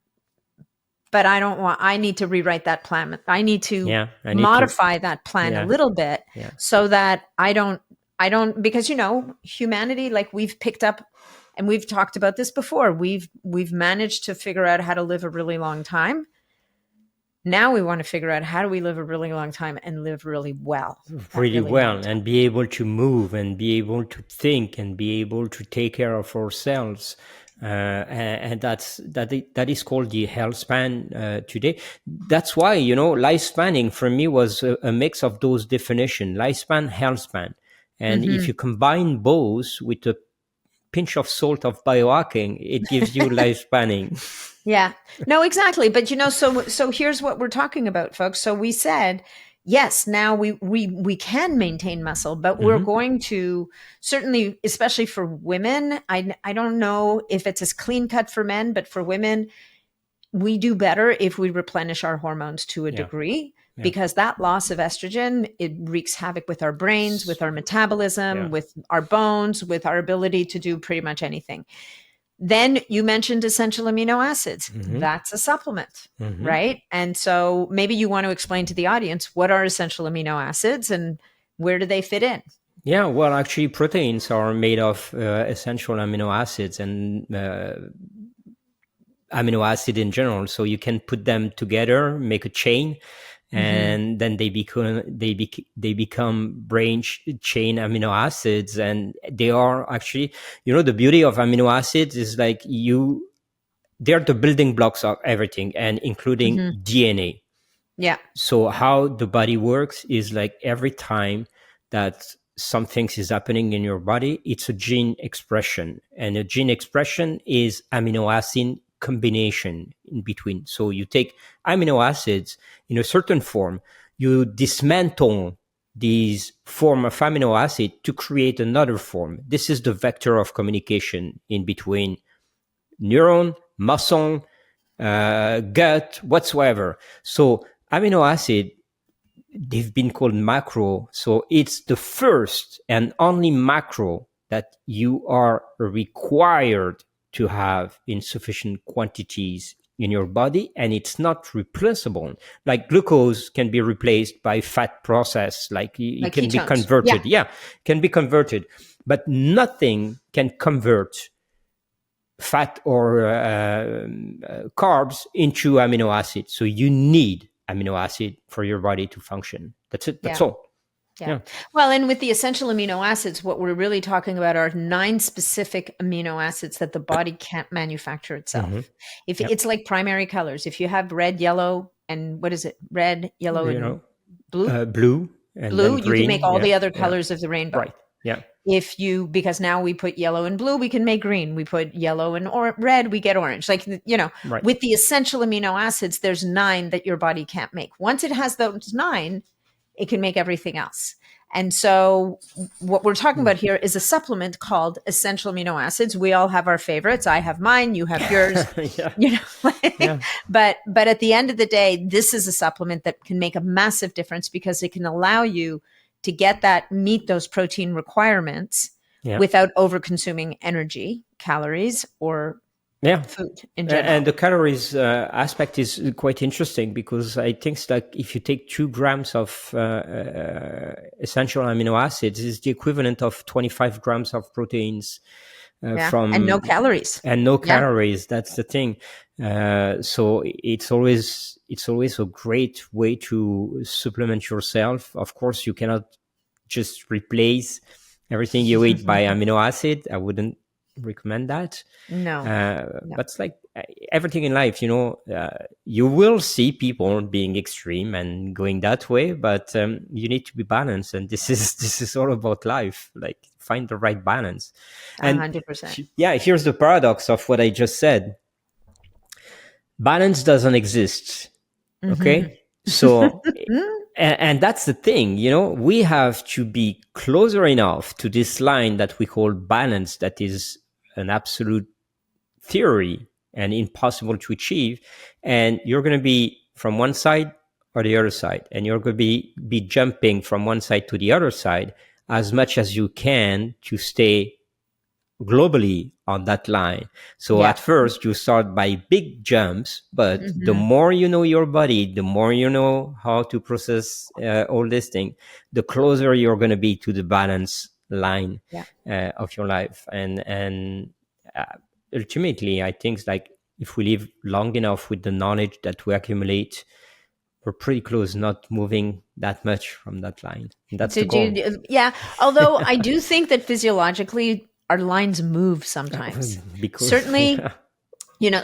but I need to rewrite that plan. I need to I need to, modify that plan a yeah, little bit yeah. so that I don't, because, humanity, like we've picked up and we've talked about this before, we've managed to figure out how to live a really long time. Now we want to figure out how do we live a really long time and live really well. Really well, and be able to move and be able to think and be able to take care of ourselves. And that is called the health span today. That's why, lifespanning for me was a mix of those definitions: lifespan, health span. And if you combine both with a pinch of salt of biohacking, it gives you lifespanning. Yeah, no, exactly. But so here's what we're talking about, folks. So we said, yes, now we can maintain muscle, but we're going to certainly, especially for women, I don't know if it's as clean cut for men, but for women, we do better if we replenish our hormones to a degree, because that loss of estrogen, it wreaks havoc with our brains, with our metabolism, with our bones, with our ability to do pretty much anything. Then you mentioned essential amino acids. That's a supplement, right? And so maybe you want to explain to the audience, what are essential amino acids and where do they fit in? Yeah, well, actually, proteins are made of essential amino acids and amino acid in general. So you can put them together, make a chain, and then they become branch chain amino acids. And they are actually, the beauty of amino acids is like they're the building blocks of everything, and including DNA. Yeah. So how the body works is like every time that something is happening in your body, it's a gene expression, and a gene expression is amino acid combination in between. So you take amino acids in a certain form, you dismantle these form of amino acid to create another form. This is the vector of communication in between neuron, muscle, gut, whatsoever. So amino acid, they've been called macro. So it's the first and only macro that you are required to have in sufficient quantities in your body, and it's not replaceable. Like glucose can be replaced by fat process, like it can ketones. Be converted. Can be converted, but nothing can convert fat or carbs into amino acid. So you need amino acid for your body to function. That's it. That's all. Yeah. Well, and with the essential amino acids, what we're really talking about are 9 specific amino acids that the body can't manufacture itself. If it's like primary colors, if you have red, yellow, and what is it? Red, yellow, and blue? Blue. And blue, then green. You can make all the other colors of the rainbow. Right. Yeah. Because now we put yellow and blue, we can make green. We put yellow and red, we get orange. Like, with the essential amino acids, there's 9 that your body can't make. Once it has those 9, it can make everything else. And so what we're talking about here is a supplement called essential amino acids. We all have our favorites. I have mine, you have yours. But at the end of the day, this is a supplement that can make a massive difference, because it can allow you to meet those protein requirements without over consuming energy, calories, or food in general. And the calories aspect is quite interesting, because I think that if you take 2 grams of essential amino acids, is the equivalent of 25 grams of proteins and no calories. That's the thing. So it's always a great way to supplement yourself. Of course, you cannot just replace everything you eat by amino acid. I wouldn't recommend that. No. But it's like everything in life, you will see people being extreme and going that way, but you need to be balanced. And this is all about life. Like, find the right balance. And 100%. Yeah, here's the paradox of what I just said. Balance doesn't exist. Okay. So, and that's the thing, we have to be closer enough to this line that we call balance, that is an absolute theory and impossible to achieve. And you're going to be from one side or the other side, and you're going to be jumping from one side to the other side as much as you can to stay globally on that line. So Yeah. at first you start by big jumps, but the Mm-hmm. more you know your body, the more you know how to process all this thing, the closer you're going to be to the balance line Yeah. of your life. And ultimately, I think like if we live long enough with the knowledge that we accumulate, we're pretty close, not moving that much from that line. And that's the goal. Yeah. Although I do think that physiologically our lines move sometimes. Because Certainly,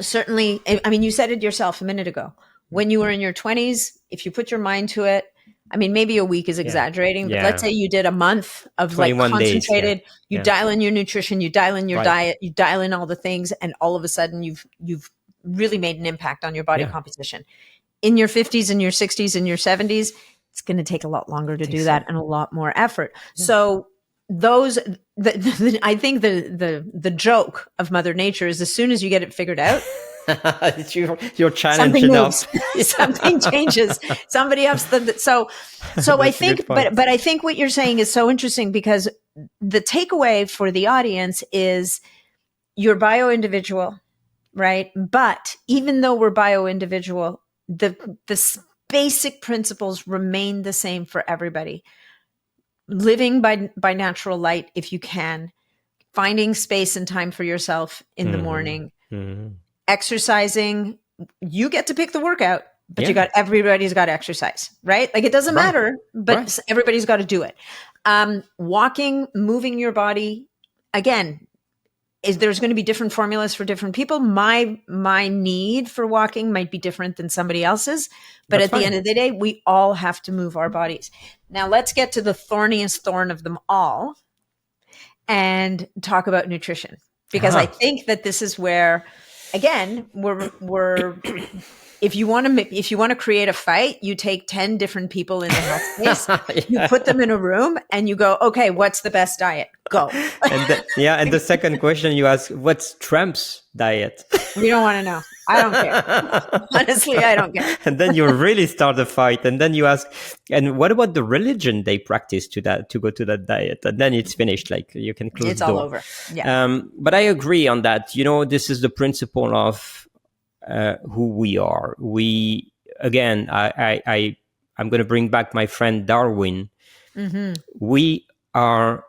certainly, I mean, you said it yourself a minute ago. When you were in your 20s, if you put your mind to it, I mean, maybe a week is exaggerating, but let's say you did a month of like 21 days, concentrated, you Yeah. dial in your nutrition, you dial in your Right. diet, you dial in all the things, and all of a sudden you've really made an impact on your body Yeah. composition. In your 50s and your 60s and your 70s, it's going to take a lot longer to do that and a lot more effort. So those, I think the joke of Mother Nature is as soon as you get it figured out, you're challenged something enough. moves, something changes, somebody ups so I think, but I think what you're saying is so interesting, because the takeaway for the audience is you're bio-individual, right? But even though we're bio-individual, the basic principles remain the same for everybody. Living by natural light, if you can, finding space and time for yourself in the morning, exercising. You get to pick the workout, but everybody's got to exercise, right? Like it doesn't matter, but everybody's got to do it. Walking, moving your body. Again, there's going to be different formulas for different people. My need for walking might be different than somebody else's, but at the end of the day, we all have to move our bodies. Now let's get to the thorniest thorn of them all and talk about nutrition, because I think that this is where, again, we're if you want to create a fight, you take 10 different people in the health space, you put them in a room and you go, okay, what's the best diet? Go. And the second question you ask, what's Trump's diet? We don't want to know. I don't care. Honestly, I don't care. And then you really start a fight. And then you ask, and what about the religion they practice to go to that diet? And then it's finished. Like you can close it's the door. all over. Yeah. But I agree on that. This is the principle of who we are. We, again, I'm going to bring back my friend Darwin. Mm-hmm. We are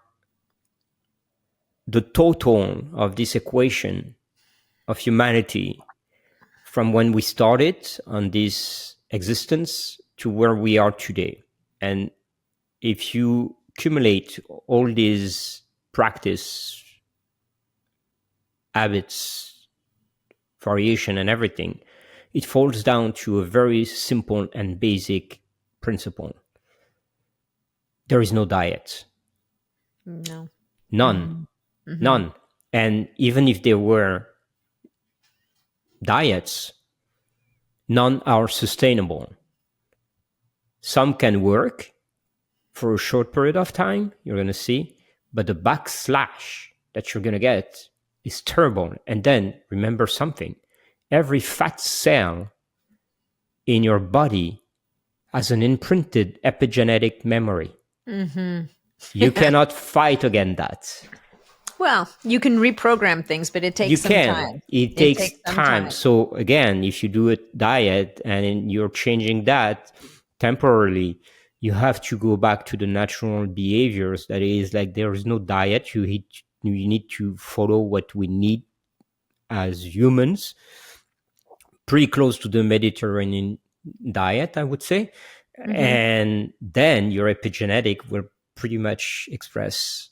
the total of this equation of humanity from when we started on this existence to where we are today. And if you accumulate all these practice, habits, variation and everything, it falls down to a very simple and basic principle. There is no diet. No. None. Mm-hmm. None. And even if there were diets, none are sustainable. Some can work for a short period of time, you're going to see, but the backslash that you're going to get is terrible. And then remember something. Every fat cell in your body has an imprinted epigenetic memory. Mm-hmm. You cannot fight against that. Well, you can reprogram things, but it takes time. It takes time. So again, if you do a diet and you're changing that temporarily, you have to go back to the natural behaviors. That is, like, there is no diet. You need to follow what we need as humans, pretty close to the Mediterranean diet, I would say. Mm-hmm. And then your epigenetic will pretty much express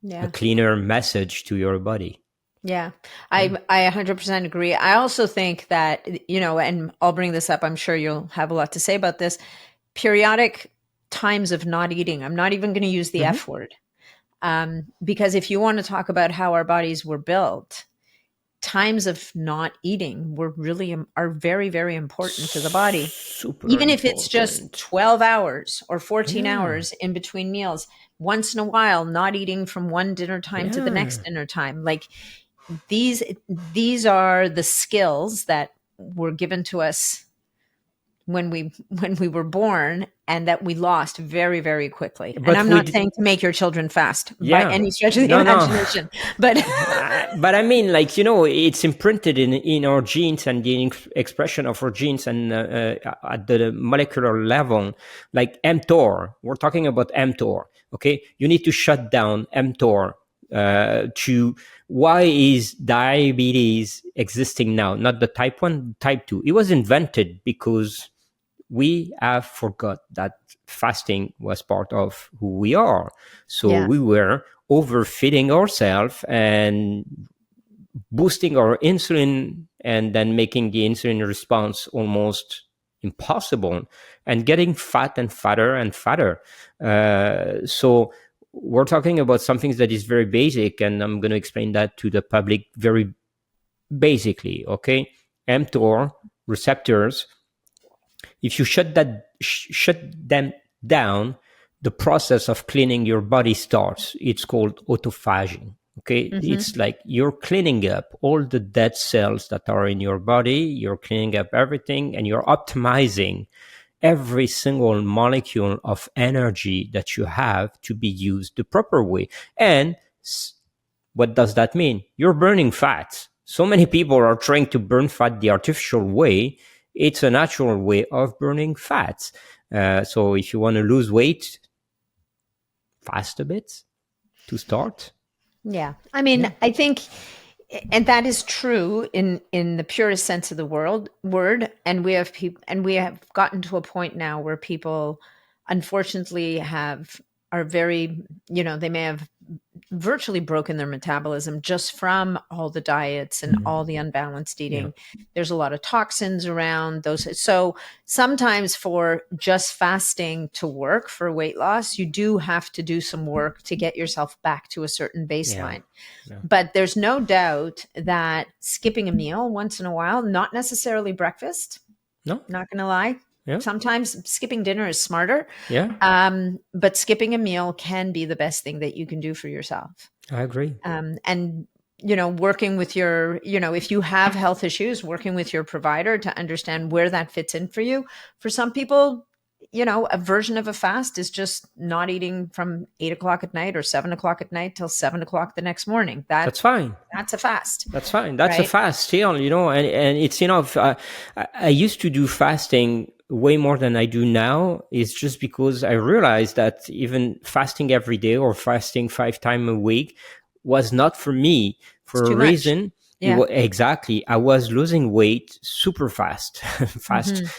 a cleaner message to your body. Yeah, I 100% agree. I also think that, and I'll bring this up, I'm sure you'll have a lot to say about this, periodic times of not eating. I'm not even going to use the F word, because if you want to talk about how our bodies were built, times of not eating are very, very important to the body. Super Even if important. it's just 12 hours or 14 hours in between meals, once in a while, not eating from one dinner time to the next dinner time. Like these are the skills that were given to us when we were born, and that we lost very, very quickly. And But I'm not saying to make your children fast by yeah, any stretch of the no, no. imagination, but But I mean, like, it's imprinted in our genes and the expression of our genes, and at the molecular level, like mTOR. We're talking about mTOR. Okay, you need to shut down mTOR. Why is diabetes existing now? Not the type 1, type 2. It was invented because we have forgot that fasting was part of who we are. So we were overfeeding ourselves and boosting our insulin, and then making the insulin response almost impossible, and getting fat and fatter and fatter. So we're talking about something that is very basic, and I'm going to explain that to the public very basically. Okay, mTOR receptors, if you shut them down, the process of cleaning your body starts. It's called autophagy. Okay, it's like you're cleaning up all the dead cells that are in your body. You're cleaning up everything, and you're optimizing every single molecule of energy that you have to be used the proper way. And what does that mean? You're burning fat. So many people are trying to burn fat the artificial way. It's a natural way of burning fats. So if you want to lose weight, fast a bit to start. Yeah. I mean, I think, and that is true in the purest sense of the word. And we have gotten to a point now where people, unfortunately, are very, they may have virtually broken their metabolism just from all the diets and all the unbalanced eating. There's a lot of toxins around those. So sometimes for just fasting to work for weight loss, you do have to do some work to get yourself back to a certain baseline. But there's no doubt that skipping a meal once in a while, not necessarily breakfast, not going to lie. Sometimes skipping dinner is smarter. But skipping a meal can be the best thing that you can do for yourself. I agree. And, working with your, if you have health issues, working with your provider to understand where that fits in for you. For some people, a version of a fast is just not eating from 8 o'clock at night or 7 o'clock at night till 7 o'clock the next morning. That's fine. That's a fast. That's fine. That's a fast still, and it's enough. I used to do fasting way more than I do now. Is just because I realized that even fasting every day or fasting 5 times a week was not for me for a reason. Exactly. I was losing weight super fast,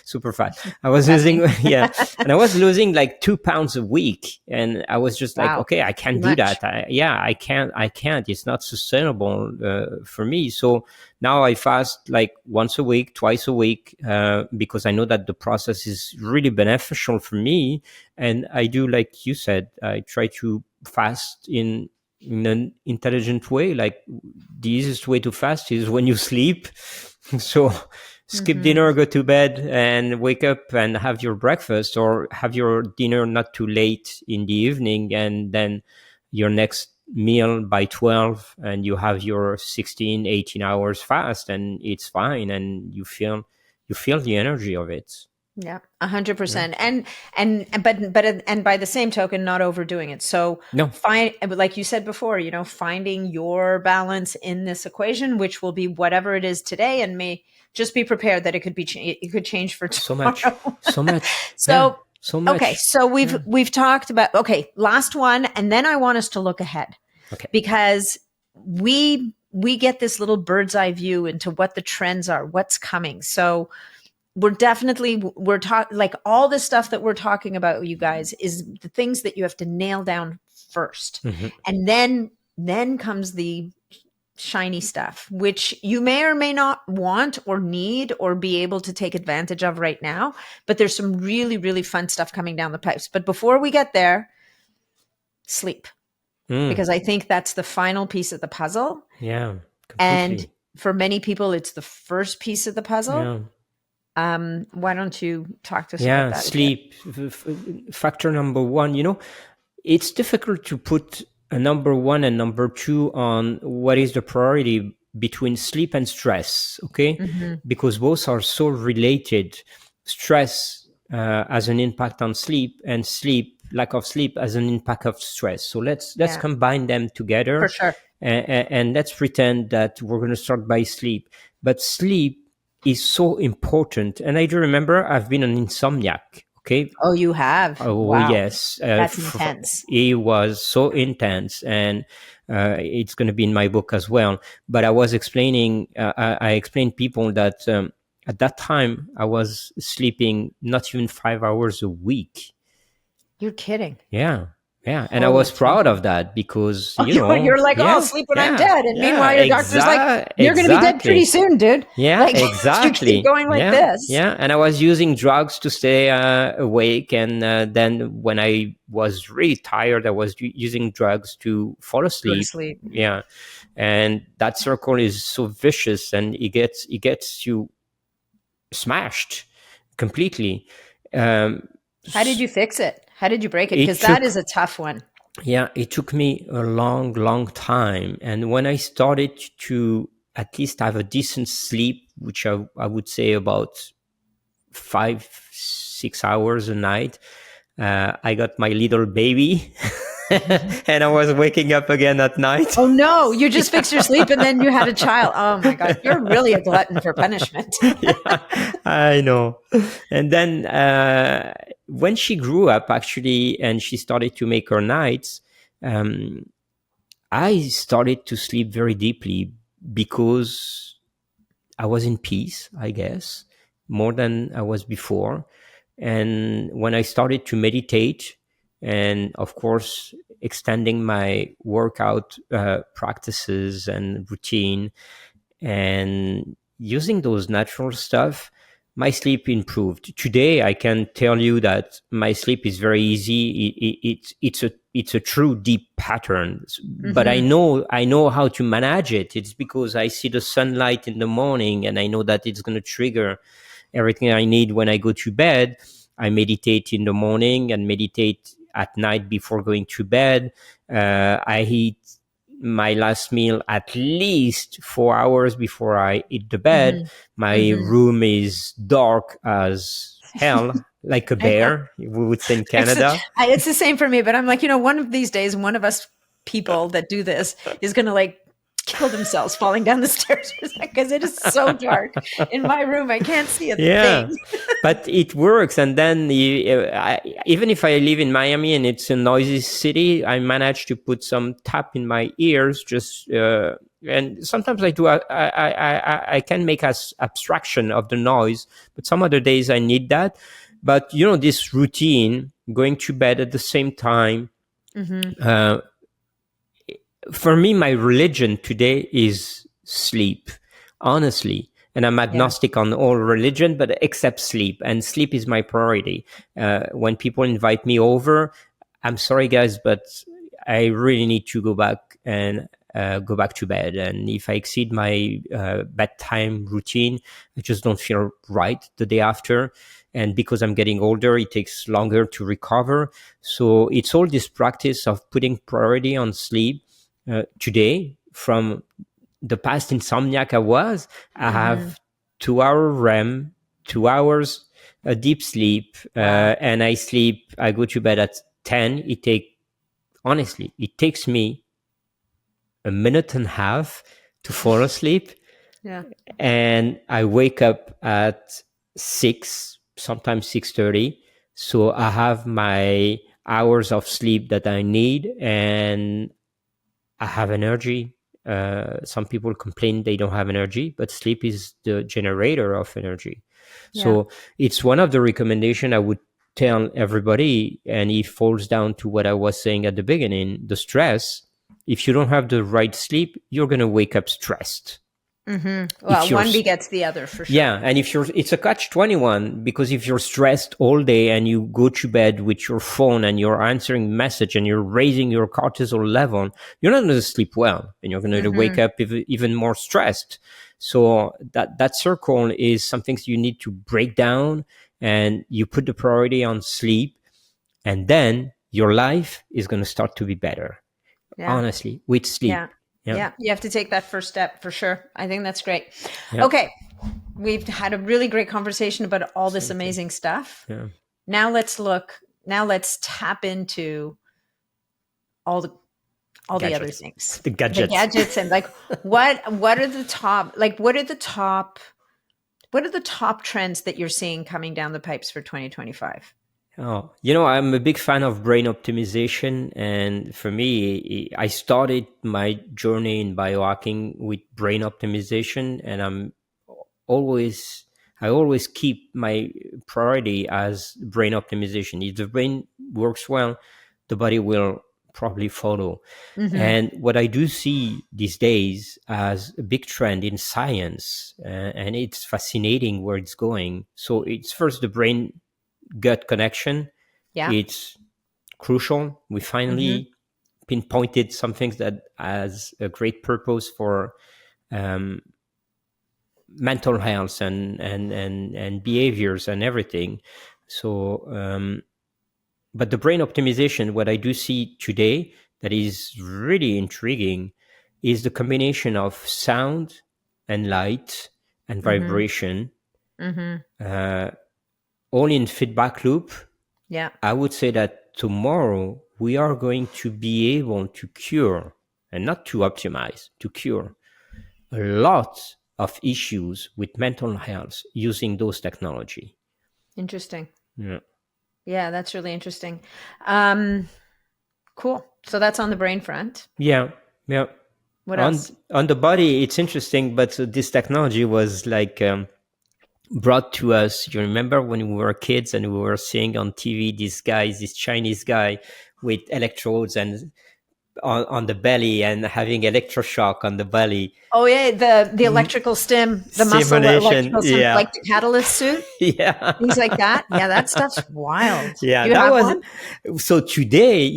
super fast. I was losing, and I was losing like 2 pounds a week. And I was just like, okay, I can't do that. I can't. It's not sustainable for me. So now I fast like once a week, twice a week, because I know that the process is really beneficial for me. And I do, like you said, I try to fast in an intelligent way. Like the easiest way to fast is when you sleep. So skip dinner, go to bed, and wake up and have your breakfast, or have your dinner not too late in the evening, and then your next meal by 12, and you have your 16, 18 hours fast, and it's fine, and you feel the energy of it. Yeah, 100%. And by the same token, not overdoing it. So like you said before, finding your balance in this equation, which will be whatever it is today, and may just be prepared that it could change for tomorrow. So much. So much. Okay. So we've talked about, last one. And then I want us to look ahead, because we get this little bird's eye view into what the trends are, what's coming. So we're talking, like, all this stuff that we're talking about, you guys, is the things that you have to nail down first. And then comes the shiny stuff, which you may or may not want or need or be able to take advantage of right now. But there's some really, really fun stuff coming down the pipes. But before we get there, sleep, because I think that's the final piece of the puzzle. Yeah. Completely. And for many people, it's the first piece of the puzzle. Yeah. Why don't you talk to us about that? Sleep. Factor number 1, it's difficult to put a number 1 and number 2 on what is the priority between sleep and stress, okay? Because both are so related. stress has an impact on sleep, and lack of sleep has an impact of stress. So let's combine them together. For sure. And let's pretend that we're going to start by sleep. But sleep is so important. And I do remember I've been an insomniac. Okay. Oh, you have? Oh, Wow. yes. That's intense. It was so intense. And it's going to be in my book as well. But I was explaining, I explained people that at that time I was sleeping not even 5 hours a week. You're kidding. Yeah. Yeah. And I was proud of that because, you're like, I'll sleep when I'm dead. And meanwhile, your doctor's like, you're going to be dead pretty soon, dude. Yeah, like, exactly. You keep going like this. Yeah. And I was using drugs to stay awake. And then when I was really tired, I was using drugs to fall asleep. Go to sleep. Yeah. And that circle is so vicious, and it gets you smashed completely. How did you fix it? How did you break it? Because that is a tough one. Yeah, it took me a long, long time. And when I started to at least have a decent sleep, which I would say about 5-6 hours a night, I got my little baby. And I was waking up again at night. Oh no, you just fixed your sleep and then you had a child. Oh my God, you're really a glutton for punishment. Yeah, I know. And then when she grew up, actually, and she started to make her nights, I started to sleep very deeply because I was in peace, I guess, more than I was before. And when I started to meditate, and of course, extending my workout practices and routine, and using those natural stuff, my sleep improved. Today, I can tell you that my sleep is very easy. It's a true deep pattern, but I know how to manage it. It's because I see the sunlight in the morning, and I know that it's going to trigger everything I need when I go to bed. I meditate in the morning and meditate at night before going to bed. I eat my last meal at least 4 hours before I hit the bed. My room is dark as hell, like a bear, we would say in Canada. It's the same for me, but I'm like, one of these days, one of us people that do this is going to like kill themselves falling down the stairs because it is so dark in my room. I can't see a thing. But it works. And then even if I live in Miami and it's a noisy city, I manage to put some tap in my ears. And sometimes I do. I can make as abstraction of the noise, but some other days I need that. But this routine, going to bed at the same time. For me, my religion today is sleep, honestly. And I'm agnostic on all religion, but except sleep. And sleep is my priority. When people invite me over, I'm sorry, guys, but I really need to go back to bed. And if I exceed my bedtime routine, I just don't feel right the day after. And because I'm getting older, it takes longer to recover. So it's all this practice of putting priority on sleep. Today, from the past insomniac I have 2 hour REM, 2 hours deep sleep, and I go to bed at 10. It takes me a minute and a half to fall asleep. Yeah. And I wake up at 6, sometimes 6:30. So I have my hours of sleep that I need, and I have energy. Some people complain they don't have energy, but sleep is the generator of energy. Yeah. So it's one of the recommendations I would tell everybody, and it falls down to what I was saying at the beginning, the stress. If you don't have the right sleep, you're going to wake up stressed. Well, one begets the other for sure. Yeah. And it's a catch-21, because if you're stressed all day and you go to bed with your phone and you're answering message and you're raising your cortisol level, you're not going to sleep well, and you're going to wake up even more stressed. So that circle is something you need to break down, and you put the priority on sleep, and then your life is going to start to be better. Honestly, with sleep. Yeah. You have to take that first step for sure. I think that's great. Yeah. Okay. We've had a really great conversation about all this amazing stuff. Yeah. Now let's tap into all the other things, The gadgets, and like what are the top trends that you're seeing coming down the pipes for 2025? Oh, I'm a big fan of brain optimization. And for me, I started my journey in biohacking with brain optimization. And I always keep my priority as brain optimization. If the brain works well, the body will probably follow. Mm-hmm. And what I do see these days as a big trend in science, and it's fascinating where it's going. So it's first the brain gut connection. Yeah. It's crucial. We finally pinpointed some things that has a great purpose for mental health and behaviors and everything. So but the brain optimization, what I do see today that is really intriguing is the combination of sound and light and vibration, all in feedback loop. Yeah. I would say that tomorrow we are going to be able to cure, and not to optimize, to cure a lot of issues with mental health using those technology. Interesting. Yeah. Yeah, that's really interesting. Cool. So that's on the brain front. Yeah. Yeah. What else? On the body, it's interesting, but this technology was like brought to us. You remember when we were kids and we were seeing on TV this Chinese guy with electrodes and on the belly and having electroshock on the belly. Oh yeah, the electrical stim, the muscle electrical stim, yeah. like the catalyst suit. Yeah. Things like that. Yeah, that stuff's wild. Yeah, you have one? So today,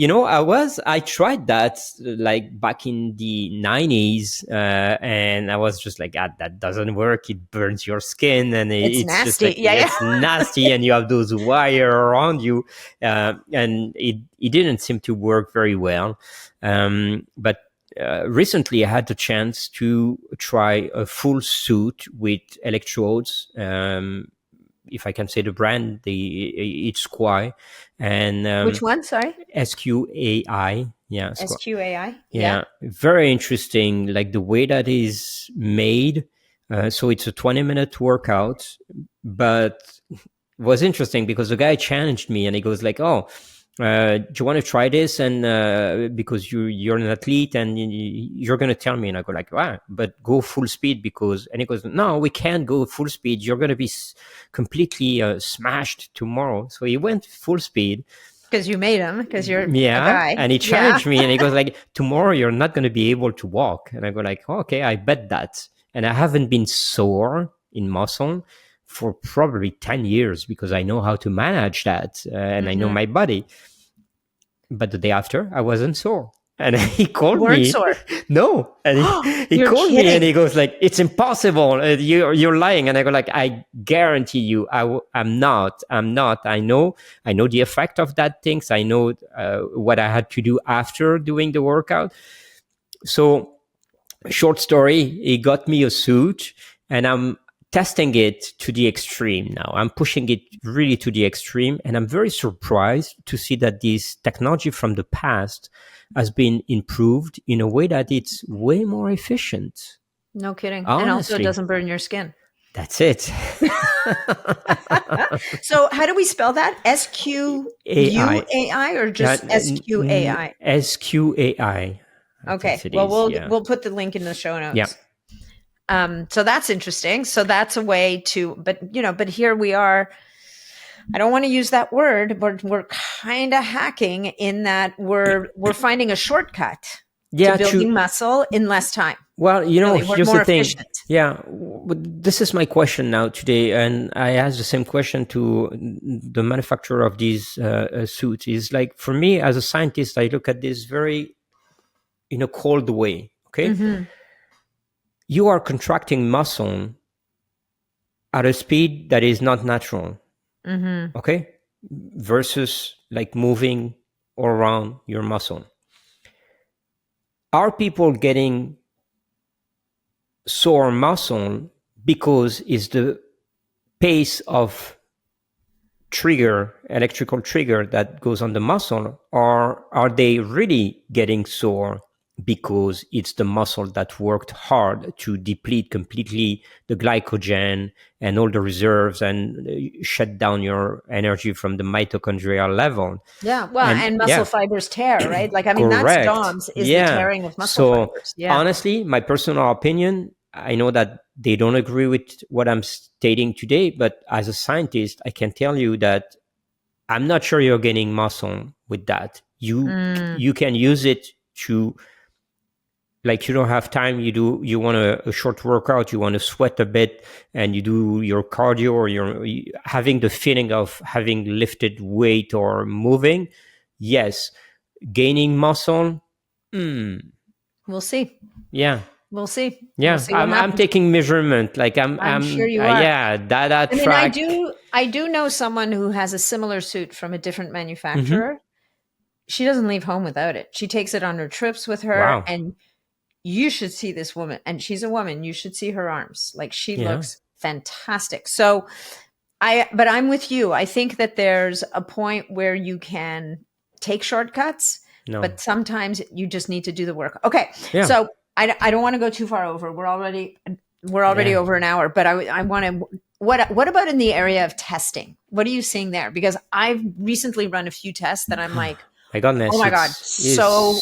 I tried that like back in the 90s, and I was just like, that doesn't work. It burns your skin, and it's nasty. Just like, it's nasty, and you have those wire around you, and it didn't seem to work very well. But recently I had the chance to try a full suit with electrodes. If I can say the brand, it's Squai. And which one? Sorry, SQAI. Yeah, SQAI. Yeah, very interesting. Like the way that is made. So it's a 20-minute workout, but it was interesting because the guy challenged me, and he goes like, "Oh, do you want to try this?" And because you're an athlete and you're going to tell me, and I go like, "Wow, but go full speed," and he goes, "No, we can't go full speed. You're going to be completely smashed tomorrow." So he went full speed. Because you made him, because you're a guy. And he challenged me, and he goes like, "Tomorrow you're not going to be able to walk." And I go like, "Okay, I bet that." And I haven't been sore in muscle for probably 10 years because I know how to manage that, and I know my body. But the day after, I wasn't sore. And he called me. You weren't sore? No. And he called me, and he goes like, "It's impossible. You're lying." And I go like, "I guarantee you, I'm not. I know the effect of that things. I know what I had to do after doing the workout." So short story, he got me a suit, and I'm testing it to the extreme now. I'm pushing it really to the extreme, and I'm very surprised to see that this technology from the past has been improved in a way that it's way more efficient. No kidding. Honestly. And also it doesn't burn your skin. That's it. So how do we spell that? SQUAI or just SQAI? SQAI. Okay. Well, we'll put the link in the show notes. Yeah. So that's interesting. So that's a way to, but here we are. I don't want to use that word, but we're kind of hacking in that we're finding a shortcut to building muscle in less time. Well, here's the thing. Efficient. Yeah, this is my question now today, and I asked the same question to the manufacturer of these suits. Is like, for me as a scientist, I look at this very in a cold way. Okay, you are contracting muscle at a speed that is not natural. Okay, versus like moving all around your muscle. Are people getting sore muscle because it's the pace of electrical trigger that goes on the muscle, or are they really getting sore because it's the muscle that worked hard to deplete completely the glycogen and all the reserves and shut down your energy from the mitochondrial level? Yeah. Well, And and muscle fibers tear, right? Like, I mean, that's correct. DOMS, is the Yeah. tearing of muscle So fibers. Yeah. honestly, my personal opinion, I know that they don't agree with what I'm stating today, but as a scientist, I can tell you that I'm not sure you're gaining muscle with that. You can use it to, like, you don't have time, you want a short workout, you want to sweat a bit, and you do your cardio, or you're having the feeling of having lifted weight or moving. Yes. Gaining muscle, We'll see. yeah. We'll see. We'll Yeah, see what I'm happens. taking measurement. Like I'm sure you are. yeah, data I mean, track. I do know someone who has a similar suit from a different manufacturer. She doesn't leave home without it. She takes it on her trips with her, Wow. and you should see this woman. And she's a woman. You should see her arms. Like, she Yeah. looks fantastic. So but I'm with you. I think that there's a point where you can take shortcuts, No. but sometimes you just need to do the work. Okay. Yeah. So I don't want to go too far over. We're already Yeah. over an hour, but I want to, what about in the area of testing? What are you seeing there? Because I've recently run a few tests that I'm like, My goodness. oh my God, It's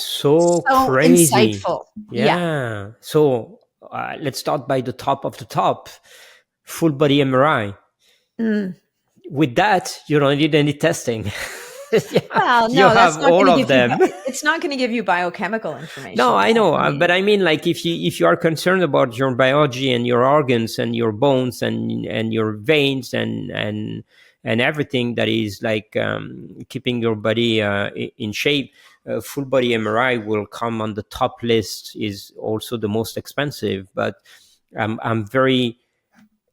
so crazy. insightful. Yeah. So let's start by the top of the top. Full body MRI. With that, you don't need any testing. Yeah. Well, You no, that's have not all going of to give them. you, it's not going to give you biochemical information. No, I know, I mean, but I mean, like, if you are concerned about your biology and your organs and your bones and your veins and everything that is like keeping your body in shape, full body MRI will come on the top list. Is also the most expensive, but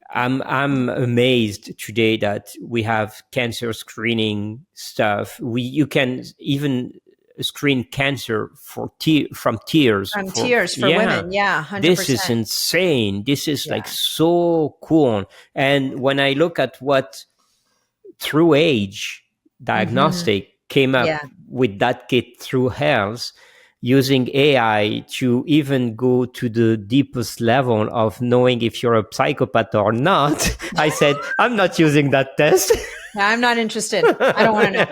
I'm amazed today that we have cancer screening stuff. You can even screen cancer from tears. from tears for women. Yeah, 100%. This is insane. This is like Yeah. so cool. And when I look at what Through Age diagnostic came up Yeah. with that kit Through Health, using AI to even go to the deepest level of knowing if you're a psychopath or not. I said, I'm not using that test. I'm not interested. I don't want to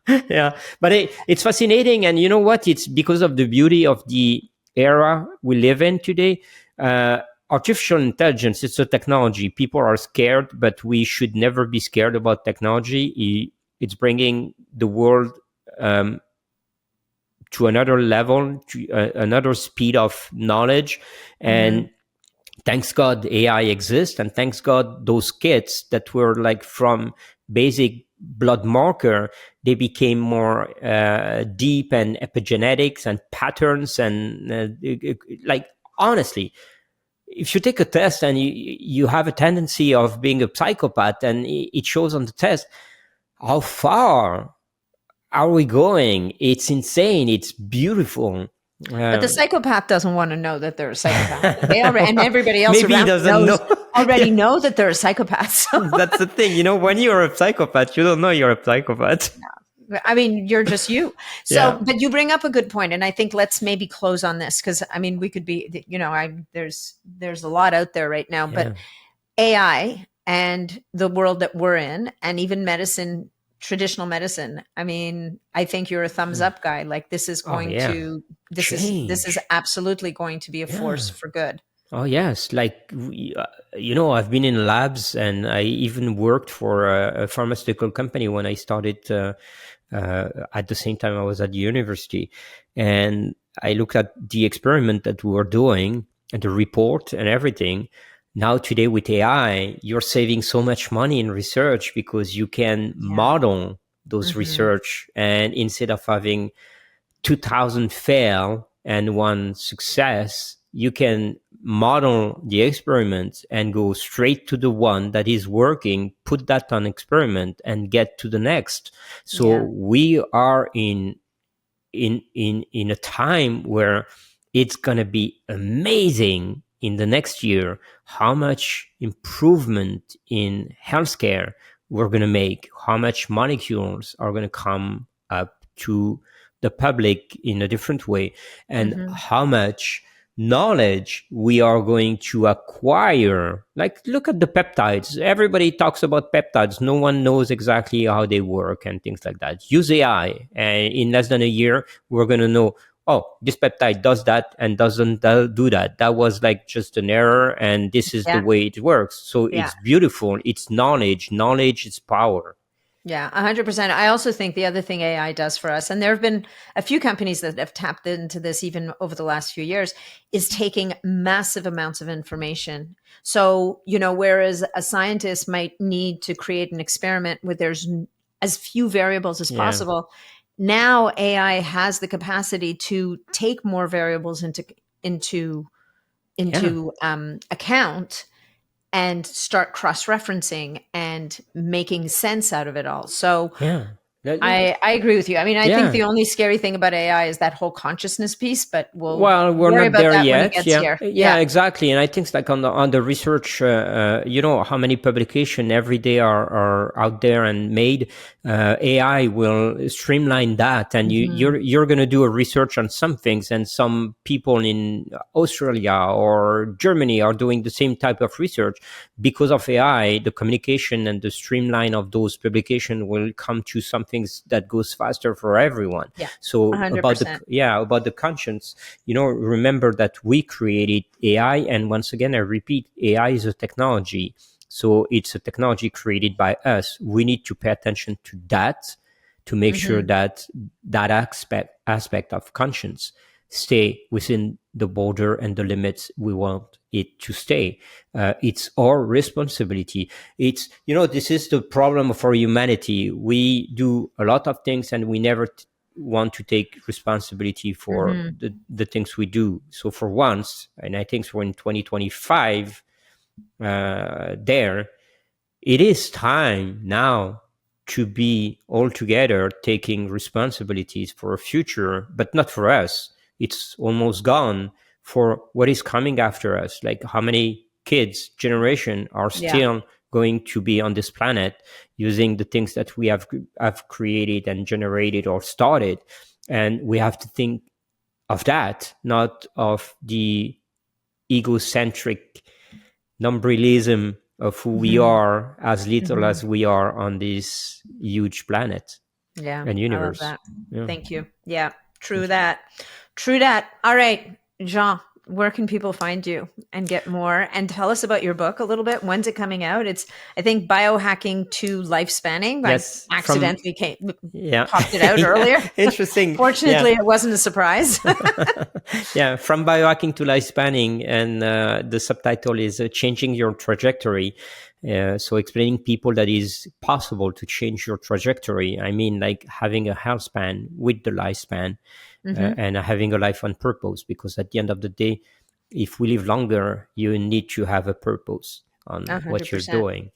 know. Yeah, but it's fascinating. And you know what? It's because of the beauty of the era we live in today. Artificial intelligence, it's a technology. People are scared, but we should never be scared about technology. It's bringing the world to another level, to another speed of knowledge. And thanks God AI exists, and thanks God those kits that were like from basic blood marker, they became more deep and epigenetics and patterns. And like, honestly, if you take a test and you have a tendency of being a psychopath, and it shows on the test, how far are we going? It's insane. It's beautiful. But the psychopath doesn't want to know that they're a psychopath. They already, and everybody else Maybe he around doesn't know. already know that they're a psychopath. So, That's the thing. When you're a psychopath, you don't know you're a psychopath. I mean, you're just you. So, Yeah. but you bring up a good point, and I think let's maybe close on this, because I mean, we could be, there's a lot out there right now, but AI and the world that we're in, and even medicine, traditional medicine. I mean, I think you're a thumbs up guy. Like, this is going to, this is absolutely going to be a force for good. Oh, yes. Like, I've been in labs, and I even worked for a pharmaceutical company when I started at the same time I was at the university. And I looked at the experiment that we were doing and the report and everything. Now, today with AI, you're saving so much money in research because you can model those research. And instead of having 2,000 fail and one success, you can model the experiment and go straight to the one that is working, put that on experiment, and get to the next. So we are in a time where it's going to be amazing in the next year how much improvement in healthcare we're going to make, how much molecules are going to come up to the public in a different way, and how much knowledge we are going to acquire. Like, look at the peptides. Everybody talks about peptides. No one knows exactly how they work and things like that. Use AI, and in less than a year, we're going to know, oh, this peptide does that and doesn't do that. That was like just an error, and this is the way it works. So it's beautiful. It's knowledge. Knowledge is power. Yeah, 100%. I also think the other thing AI does for us, and there have been a few companies that have tapped into this even over the last few years, is taking massive amounts of information. So, whereas a scientist might need to create an experiment where there's as few variables as possible, now AI has the capacity to take more variables into account and start cross-referencing and making sense out of it all. So I agree with you. I mean, I think the only scary thing about AI is that whole consciousness piece, but we're not about there that yet. When it gets here. Yeah, exactly. And I think like on the research, how many publications every day are out there and made. AI will streamline that, and you're going to do a research on some things, and some people in Australia or Germany are doing the same type of research. Because of AI, the communication and the streamline of those publications will come to something that goes faster for everyone. So 100%. about the conscience, remember that we created AI, and once again I repeat, AI is a technology. So it's a technology created by us. We need to pay attention to that, to make sure that aspect of conscience stay within the border and the limits we want it to stay. It's our responsibility. It's, this is the problem for humanity. We do a lot of things and we never want to take responsibility for the things we do. So for once, and I think we're in 2025, it is time now to be all together taking responsibilities for a future, but not for us. It's almost gone for what is coming after us. Like, how many kids generation are still going to be on this planet using the things that we have created and generated or started. And we have to think of that, not of the egocentric numbrilism of who we are, as little as we are on this huge planet and universe. I love that. Thank you. Yeah, true that. All right, Jean, where can people find you and get more? And tell us about your book a little bit. When's it coming out? It's, I think, Biohacking to Lifespanning. Yes, I accidentally popped it out earlier. Interesting. Fortunately, it wasn't a surprise. From Biohacking to Lifespanning. And the subtitle is Changing Your Trajectory. So explaining people that is possible to change your trajectory. I mean, like having a health span with the lifespan. And having a life on purpose, because at the end of the day, if we live longer, you need to have a purpose on 100%. What you're doing.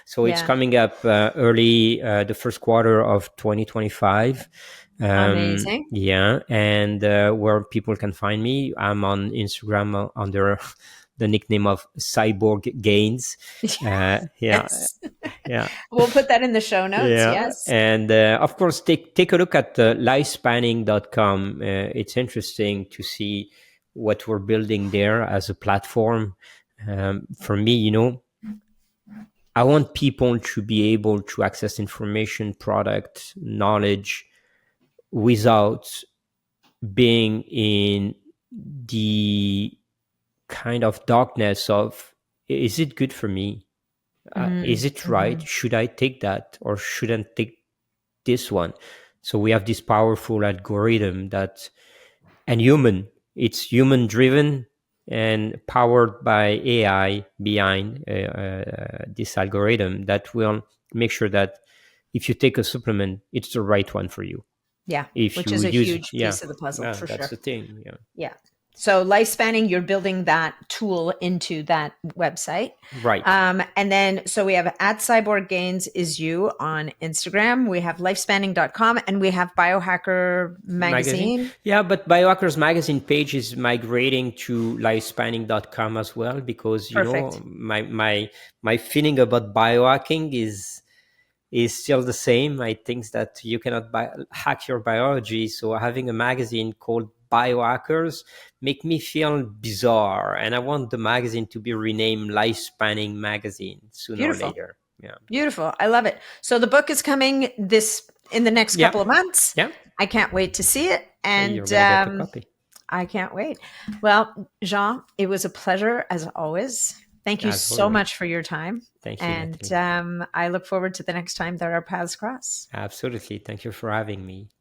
So it's coming up early the first quarter of 2025. Amazing. And where people can find me, I'm on Instagram under the nickname of Cyborg Gains. We'll put that in the show notes. Yes. And of course, take a look at lifespanning.com. It's interesting to see what we're building there as a platform. For me, I want people to be able to access information, product, knowledge without being in the kind of darkness of, is it good for me? Is it right? Should I take that or shouldn't take this one? So we have this powerful algorithm it's human driven and powered by AI behind this algorithm that will make sure that if you take a supplement, it's the right one for you. Which is a huge piece of the puzzle, for sure. That's the thing. Yeah. So lifespanning, you're building that tool into that website. Right. And then, so we have at Cyborg Gains is you on Instagram. We have lifespanning.com and we have Biohacker Magazine. Yeah, but Biohackers Magazine page is migrating to lifespanning.com as well, because, you know, Perfect. my feeling about biohacking is still the same. I think that you cannot hack your biology. So having a magazine called Biohackers make me feel bizarre, and I want the magazine to be renamed Lifespanning Magazine sooner or Beautiful. later. Yeah. Beautiful. I love it. So the book is coming in the next Yeah. couple of months. Yeah. I can't wait to see it. And You're gonna get a copy. I can't wait. Well, Jean, it was a pleasure as always. Thank you so much for your time. Thank you. And I look forward to the next time that our paths cross. Absolutely. Thank you for having me.